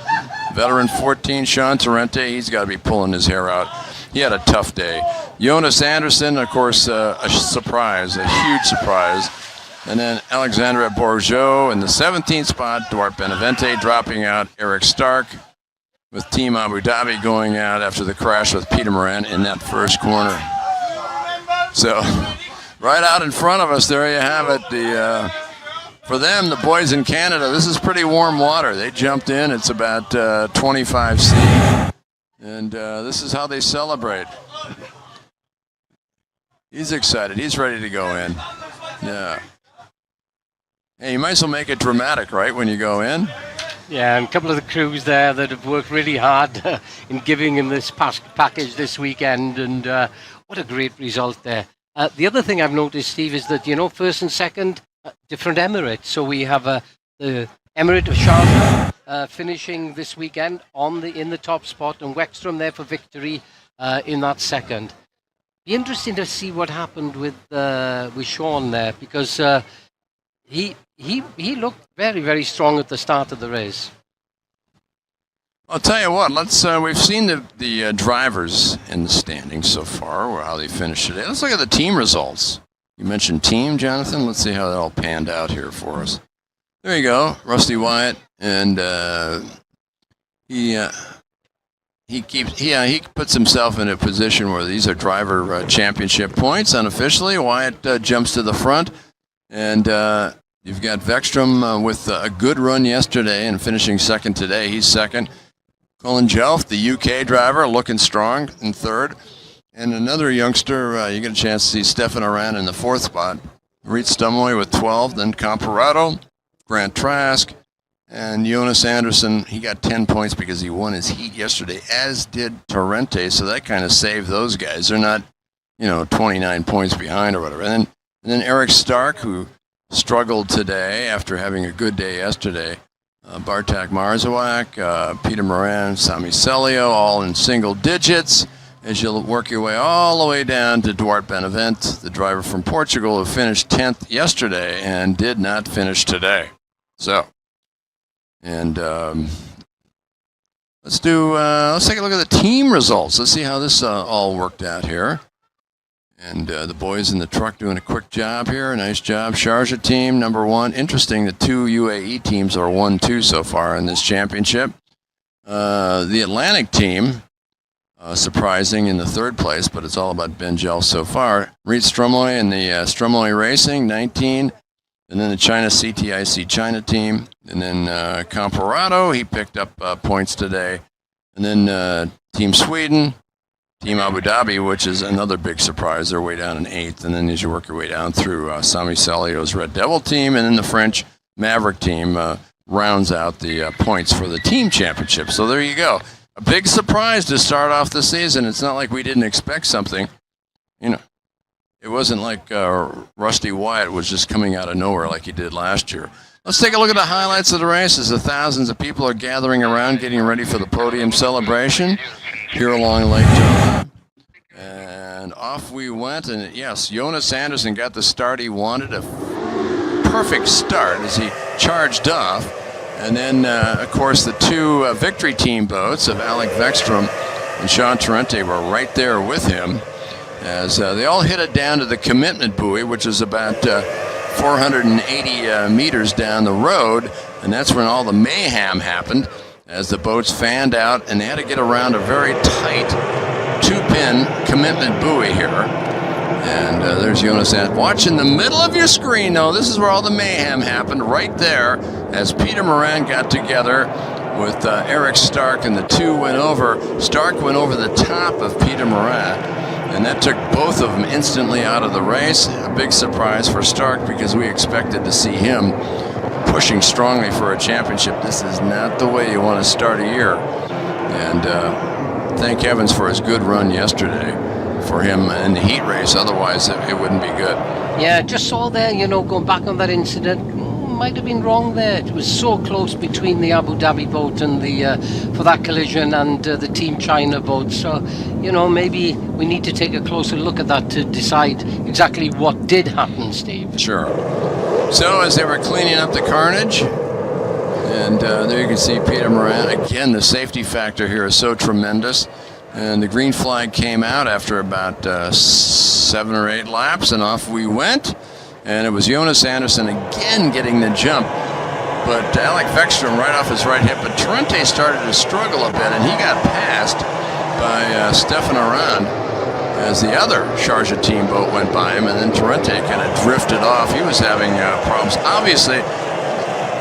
veteran 14, Sean Torrente, he's got to be pulling his hair out. He had a tough day. Jonas Anderson, of course, a surprise, a huge surprise. And then Alexandra Bourgeot in the 17th spot. Duarte Benavente dropping out. Eric Stark with Team Abu Dhabi going out after the crash with Peter Moran in that first corner. So, right out in front of us, there you have it. For them, the boys in Canada, this is pretty warm water. They jumped in. It's about 25 C. And this is how they celebrate. He's excited. He's ready to go in. Yeah. Hey, you might as well make it dramatic, right, when you go in? Yeah, and a couple of the crews there that have worked really hard in giving him this package this weekend, and what a great result there. The other thing I've noticed, Steve, is that, first and second, different Emirates. So we have the Emirate of Sharjah finishing this weekend in the top spot, and Wexstrom there for victory in that second. Be interesting to see what happened with Sean there, because he looked very, very strong at the start of the race. I'll tell you what. We've seen the drivers in the standings so far, how they finished today. Let's look at the team results. You mentioned team, Jonathan. Let's see how that all panned out here for us. There you go, Rusty Wyatt, and he puts himself in a position where these are driver championship points unofficially. Wyatt jumps to the front, and you've got Vekstrom with a good run yesterday and finishing second today. He's second. Colin Jelf, the UK driver, looking strong in third. And another youngster, you get a chance to see Stefan Aran in the fourth spot. Reed Stumway with 12, then Comparado, Grant Trask, and Jonas Anderson. He got 10 points because he won his heat yesterday, as did Torrente, so that kind of saved those guys. They're not, 29 points behind or whatever. And then Eric Stark, who struggled today after having a good day yesterday. Bartak Marzawak, Peter Moran, Sami Celio, all in single digits, as you'll work your way all the way down to Duarte Benavent, the driver from Portugal, who finished 10th yesterday and did not finish today. So, and let's take a look at the team results. Let's see how this all worked out here. And the boys in the truck doing a quick job here. Nice job. Sharjah team, number one. Interesting, the two UAE teams are 1-2 so far in this championship. The Atlantic team, surprising in the third place, but it's all about Ben Jelf so far. Reed Strumloy and the Strumloy Racing, 19. And then the China CTIC China team. And then Comparado, he picked up points today. And then Team Sweden. Team Abu Dhabi, which is another big surprise. They're way down in 8th. And then as you work your way down through Sami Celio's Red Devil team, and then the French Maverick team rounds out the points for the team championship. So there you go. A big surprise to start off the season. It's not like we didn't expect something. It wasn't like Rusty Wyatt was just coming out of nowhere like he did last year. Let's take a look at the highlights of the race as the thousands of people are gathering around, getting ready for the podium celebration here along Lake Jonah. And off we went, and yes, Jonas Anderson got the start he wanted, a perfect start as he charged off. And then, of course, the two victory team boats of Alec Vekstrom and Sean Torrente were right there with him as they all hit it down to the commitment buoy, which is about 480 meters down the road, and that's when all the mayhem happened as the boats fanned out, and they had to get around a very tight two-pin commitment buoy here. And there's Jonas. Watch in the middle of your screen, though. This is where all the mayhem happened, right there, as Peter Moran got together with Eric Stark, and the two went over. Stark went over the top of Peter Moran, and that took both of them instantly out of the race. A big surprise for Stark because we expected to see him pushing strongly for a championship. This is not the way you want to start a year. And thank heavens for his good run yesterday for him in the heat race. Otherwise, it wouldn't be good. Yeah, just saw there, going back on that incident. Might have been wrong there. It was so close between the Abu Dhabi boat and for that collision and the Team China boat. So, maybe we need to take a closer look at that to decide exactly what did happen, Steve. Sure. So as they were cleaning up the carnage, and there you can see Peter Moran. Again, the safety factor here is so tremendous. And the green flag came out after about 7 or 8 laps, and off we went. And it was Jonas Anderson again getting the jump. But Alec Vekstrom right off his right hip. But Torrente started to struggle a bit, and he got passed by Stefan Aran as the other Sharjah team boat went by him, and then Torrente kind of drifted off. He was having problems. Obviously,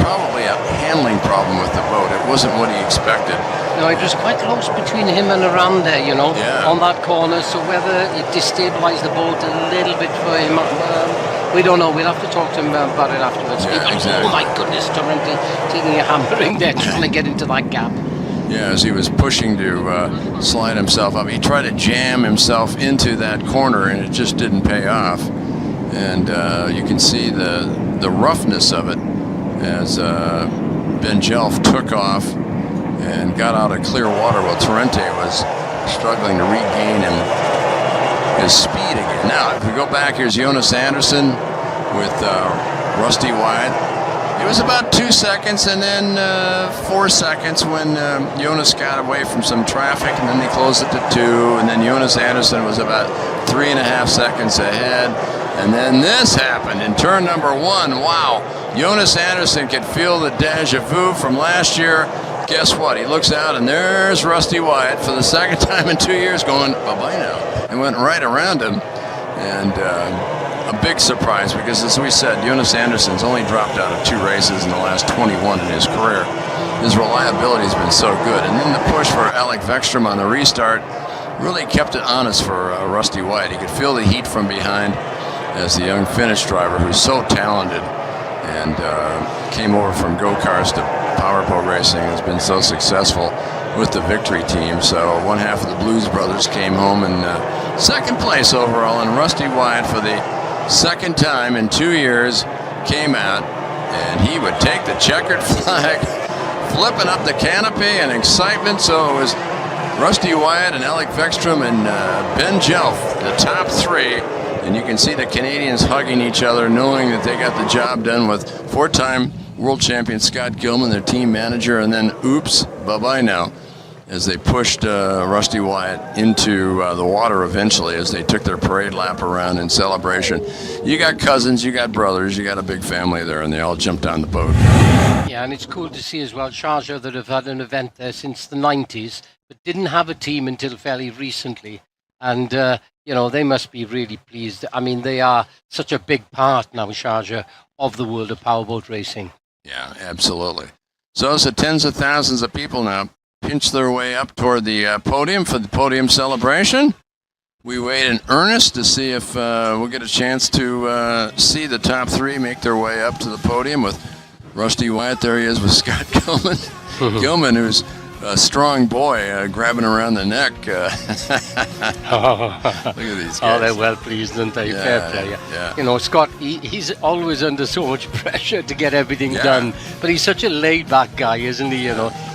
probably a handling problem with the boat. It wasn't what he expected. No, it was quite close between him and around there, on that corner. So whether it destabilised the boat a little bit for him, we don't know. We'll have to talk to him about it afterwards. Yeah, exactly. Oh my goodness, Torrente taking a hammering there, trying to get into that gap. Yeah, as he was pushing to slide himself up, he tried to jam himself into that corner, and it just didn't pay off. And you can see the roughness of it as Ben Jelf took off and got out of clear water while Torrente was struggling to regain his speed again. Now, if we go back, here's Jonas Anderson with Rusty Wyatt. It was about 2 seconds and then 4 seconds when Jonas got away from some traffic, and then they closed it to 2, and then Jonas Anderson was about 3.5 seconds ahead. And then this happened in turn number 1. Wow, Jonas Anderson could feel the deja vu from last year. Guess what? He looks out and there's Rusty Wyatt for the second time in 2 years going, bye-bye now. And went right around him. And a big surprise because, as we said, Jonas Anderson's only dropped out of 2 races in the last 21 in his career. His reliability has been so good. And then the push for Alec Vekstrom on the restart really kept it honest for Rusty Wyatt. He could feel the heat from behind as the young Finnish driver, who's so talented and came over from go-karts to powerboat racing, has been so successful with the victory team. So one half of the Blues brothers came home in second place overall, and Rusty Wyatt, for the second time in 2 years, came out, and he would take the checkered flag, flipping up the canopy and excitement. So it was Rusty Wyatt and Alec Vekstrom and Ben Jelf, the top 3. And you can see the Canadians hugging each other, knowing that they got the job done with 4-time world champion Scott Gilman, their team manager, and then oops, bye-bye now, as they pushed Rusty Wyatt into the water eventually as they took their parade lap around in celebration. You got cousins, you got brothers, you got a big family there, and they all jumped on the boat. Yeah, and it's cool to see as well Sharjah that have had an event there since the 90s, but didn't have a team until fairly recently. And, they must be really pleased. I mean, they are such a big part now, Sharjah, of the world of powerboat racing. Yeah, absolutely. So tens of thousands of people now pinch their way up toward the podium for the podium celebration. We wait in earnest to see if we'll get a chance to see the top 3 make their way up to the podium with Rusty Wyatt. There he is with Scott Gilman. Gilman, who's a strong boy, grabbing around the neck. Look at these guys. Oh, they're well pleased, aren't they? Yeah, Fair play. yeah. Scott, he's always under so much pressure to get everything done, but he's such a laid-back guy, isn't he?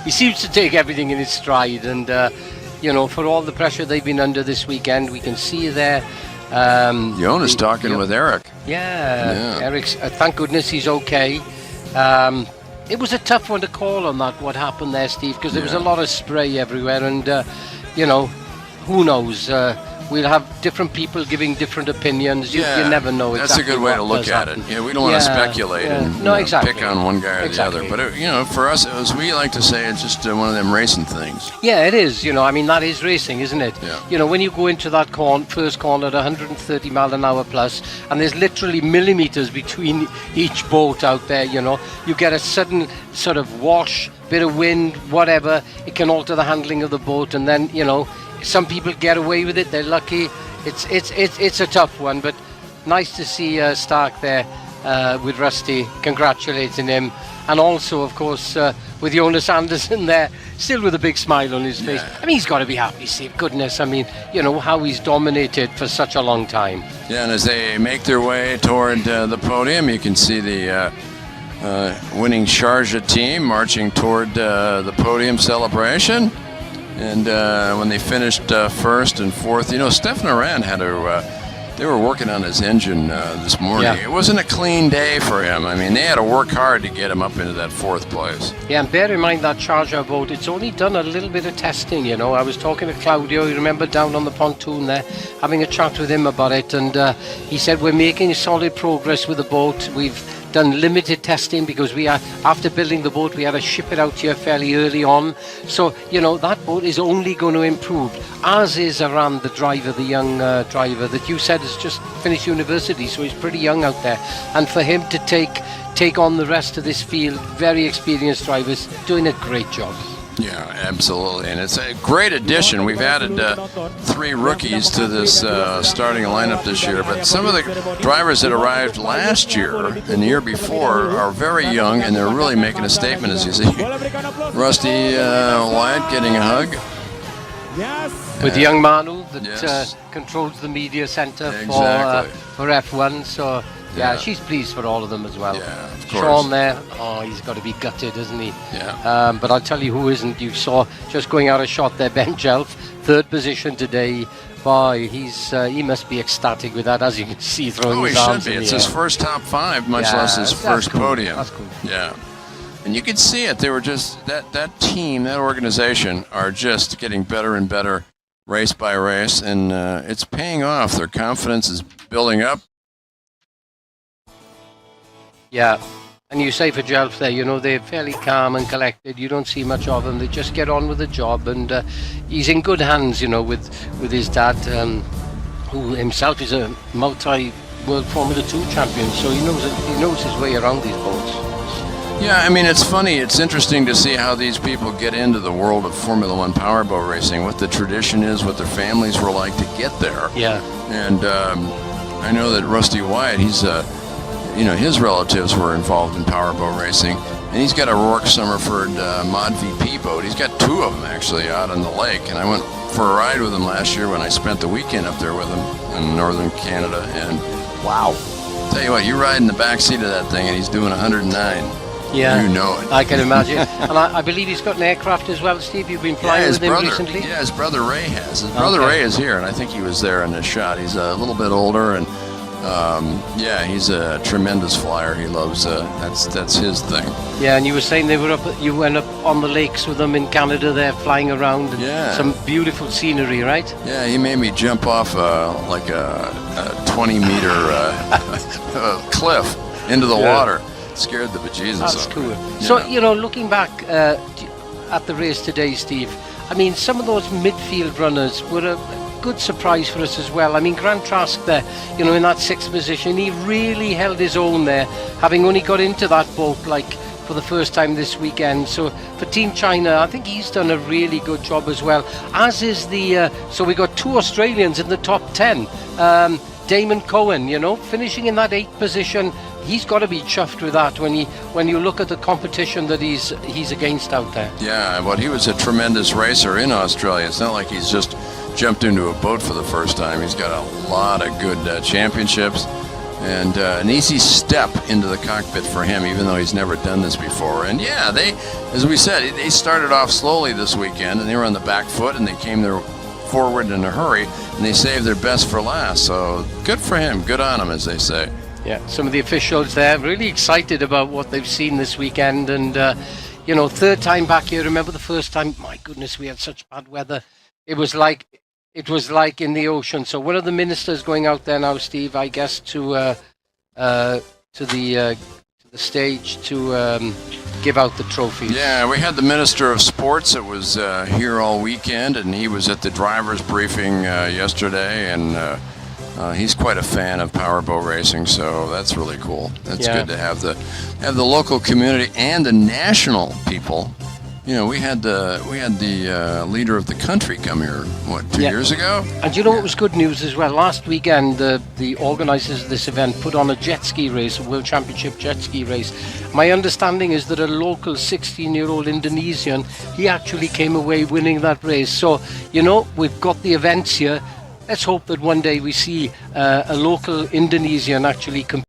He seems to take everything in his stride, and for all the pressure they've been under this weekend, we can see there. Jonas talking with Eric. Yeah. Eric's. Thank goodness he's okay. It was a tough one to call on that, what happened there, Steve, because there was a lot of spray everywhere, and, who knows? We'll have different people giving different opinions. You never know exactly. That's a good way to look at it. Yeah, we don't want to speculate and pick on one guy or the other. But, for us, as we like to say, it's just one of them racing things. Yeah, it is. That is racing, isn't it? Yeah. When you go into that first corner at 130 mile an hour plus, and there's literally millimeters between each boat out there, you get a sudden sort of wash, bit of wind, whatever. It can alter the handling of the boat, and then, some people get away with it. They're lucky. It's a tough one, but nice to see Stark there with Rusty, congratulating him, and also, of course, with Jonas Anderson there, still with a big smile on his face. I mean, he's got to be happy, Steve. Goodness, I mean, how he's dominated for such a long time. Yeah, and as they make their way toward the podium, you can see the winning Sharjah team marching toward the podium celebration. And when they finished first and fourth, Stefan Aran had they were working on his engine this morning. Yeah. It wasn't a clean day for him. I mean, they had to work hard to get him up into that 4th place. Yeah, and bear in mind that Sharjah boat, it's only done a little bit of testing, I was talking to Claudio, you remember, down on the pontoon there, having a chat with him about it, and he said we're making solid progress with the boat. We've done limited testing because after building the boat, we had to ship it out here fairly early on. So, that boat is only going to improve, as is Aran, the driver, the young driver that you said has just finished university, so he's pretty young out there. And for him to take on the rest of this field, very experienced drivers, doing a great job. Yeah, absolutely. And it's a great addition. We've added 3 rookies to this starting lineup this year, but some of the drivers that arrived last year and the year before are very young, and they're really making a statement, as you see. Rusty Wyatt getting a hug. With young Manu that Yes. controls the media center Exactly. for F1, so Yeah. she's pleased for all of them as well. Yeah, of course. Sean there, he's got to be gutted, isn't he? Yeah. But I'll tell you who isn't. You saw just going out of shot there, Ben Jelf, 3rd position today. Boy, he must be ecstatic with that, as you can see, throwing Oh, he his should arms be. in It's the his air. first top 5, much Yeah, less his that's first cool. podium. That's cool. Yeah. And you could see it. They were just, that team, that organization are just getting better and better race by race, and it's paying off. Their confidence is building up. Yeah, and you say for Jelf there, they're fairly calm and collected. You don't see much of them. They just get on with the job, and he's in good hands, with his dad, who himself is a multi-world Formula 2 champion, so he knows his way around these boats. Yeah, I mean, it's funny. It's interesting to see how these people get into the world of Formula 1 powerboat racing, what the tradition is, what their families were like to get there. Yeah. And I know that Rusty Wyatt, he's his relatives were involved in powerboat racing, and he's got a Rourke Summerford Mod VP boat. He's got 2 of them actually out on the lake, and I went for a ride with him last year when I spent the weekend up there with him in northern Canada. And wow, tell you what, you ride in the back seat of that thing, and he's doing 109. Yeah, you know it. I can imagine. And I believe he's got an aircraft as well, Steve. You've been flying with him recently? Yeah, his brother Ray has. His brother Ray is here, and I think he was there in this shot. He's a little bit older, and he's a tremendous flyer. He loves that's his thing. Yeah, and you were saying you went up on the lakes with them in Canada there, flying around. And some beautiful scenery, right? Yeah, he made me jump off like a 20-meter cliff into the water. Scared the bejesus That's out of cool. me. So, Yeah. looking back at the race today, Steve, I mean, some of those midfield runners were a good surprise for us as well. I mean, Grant Trask there, in that 6th position, he really held his own there, having only got into that boat for the first time this weekend. So for Team China, I think he's done a really good job as well, as is so we got 2 Australians in the top 10. Damon Cohen, finishing in that 8th position. He's got to be chuffed with that when you look at the competition that he's against out there. Yeah, but he was a tremendous racer in Australia. It's not like he's just jumped into a boat for the first time. He's got a lot of good championships, and an easy step into the cockpit for him, even though he's never done this before. And yeah, as we said, they started off slowly this weekend, and they were on the back foot, and they came there forward in a hurry, and they saved their best for last. So good for him, good on him, as they say. Yeah, some of the officials there really excited about what they've seen this weekend, and 3rd time back here. Remember the first time? My goodness, we had such bad weather. It was like in the ocean. So one of the ministers going out there now, Steve, I guess, to the stage to give out the trophies. Yeah, we had the Minister of Sports that was here all weekend, and he was at the drivers' briefing yesterday, and he's quite a fan of powerboat racing, so that's really cool. That's good to have the local community and the national people. We had the leader of the country come here, 2 years ago? And what was good news as well? Last weekend, the organisers of this event put on a jet ski race, a World Championship jet ski race. My understanding is that a local 16-year-old Indonesian, he actually came away winning that race. So, we've got the events here. Let's hope that one day we see a local Indonesian actually compete.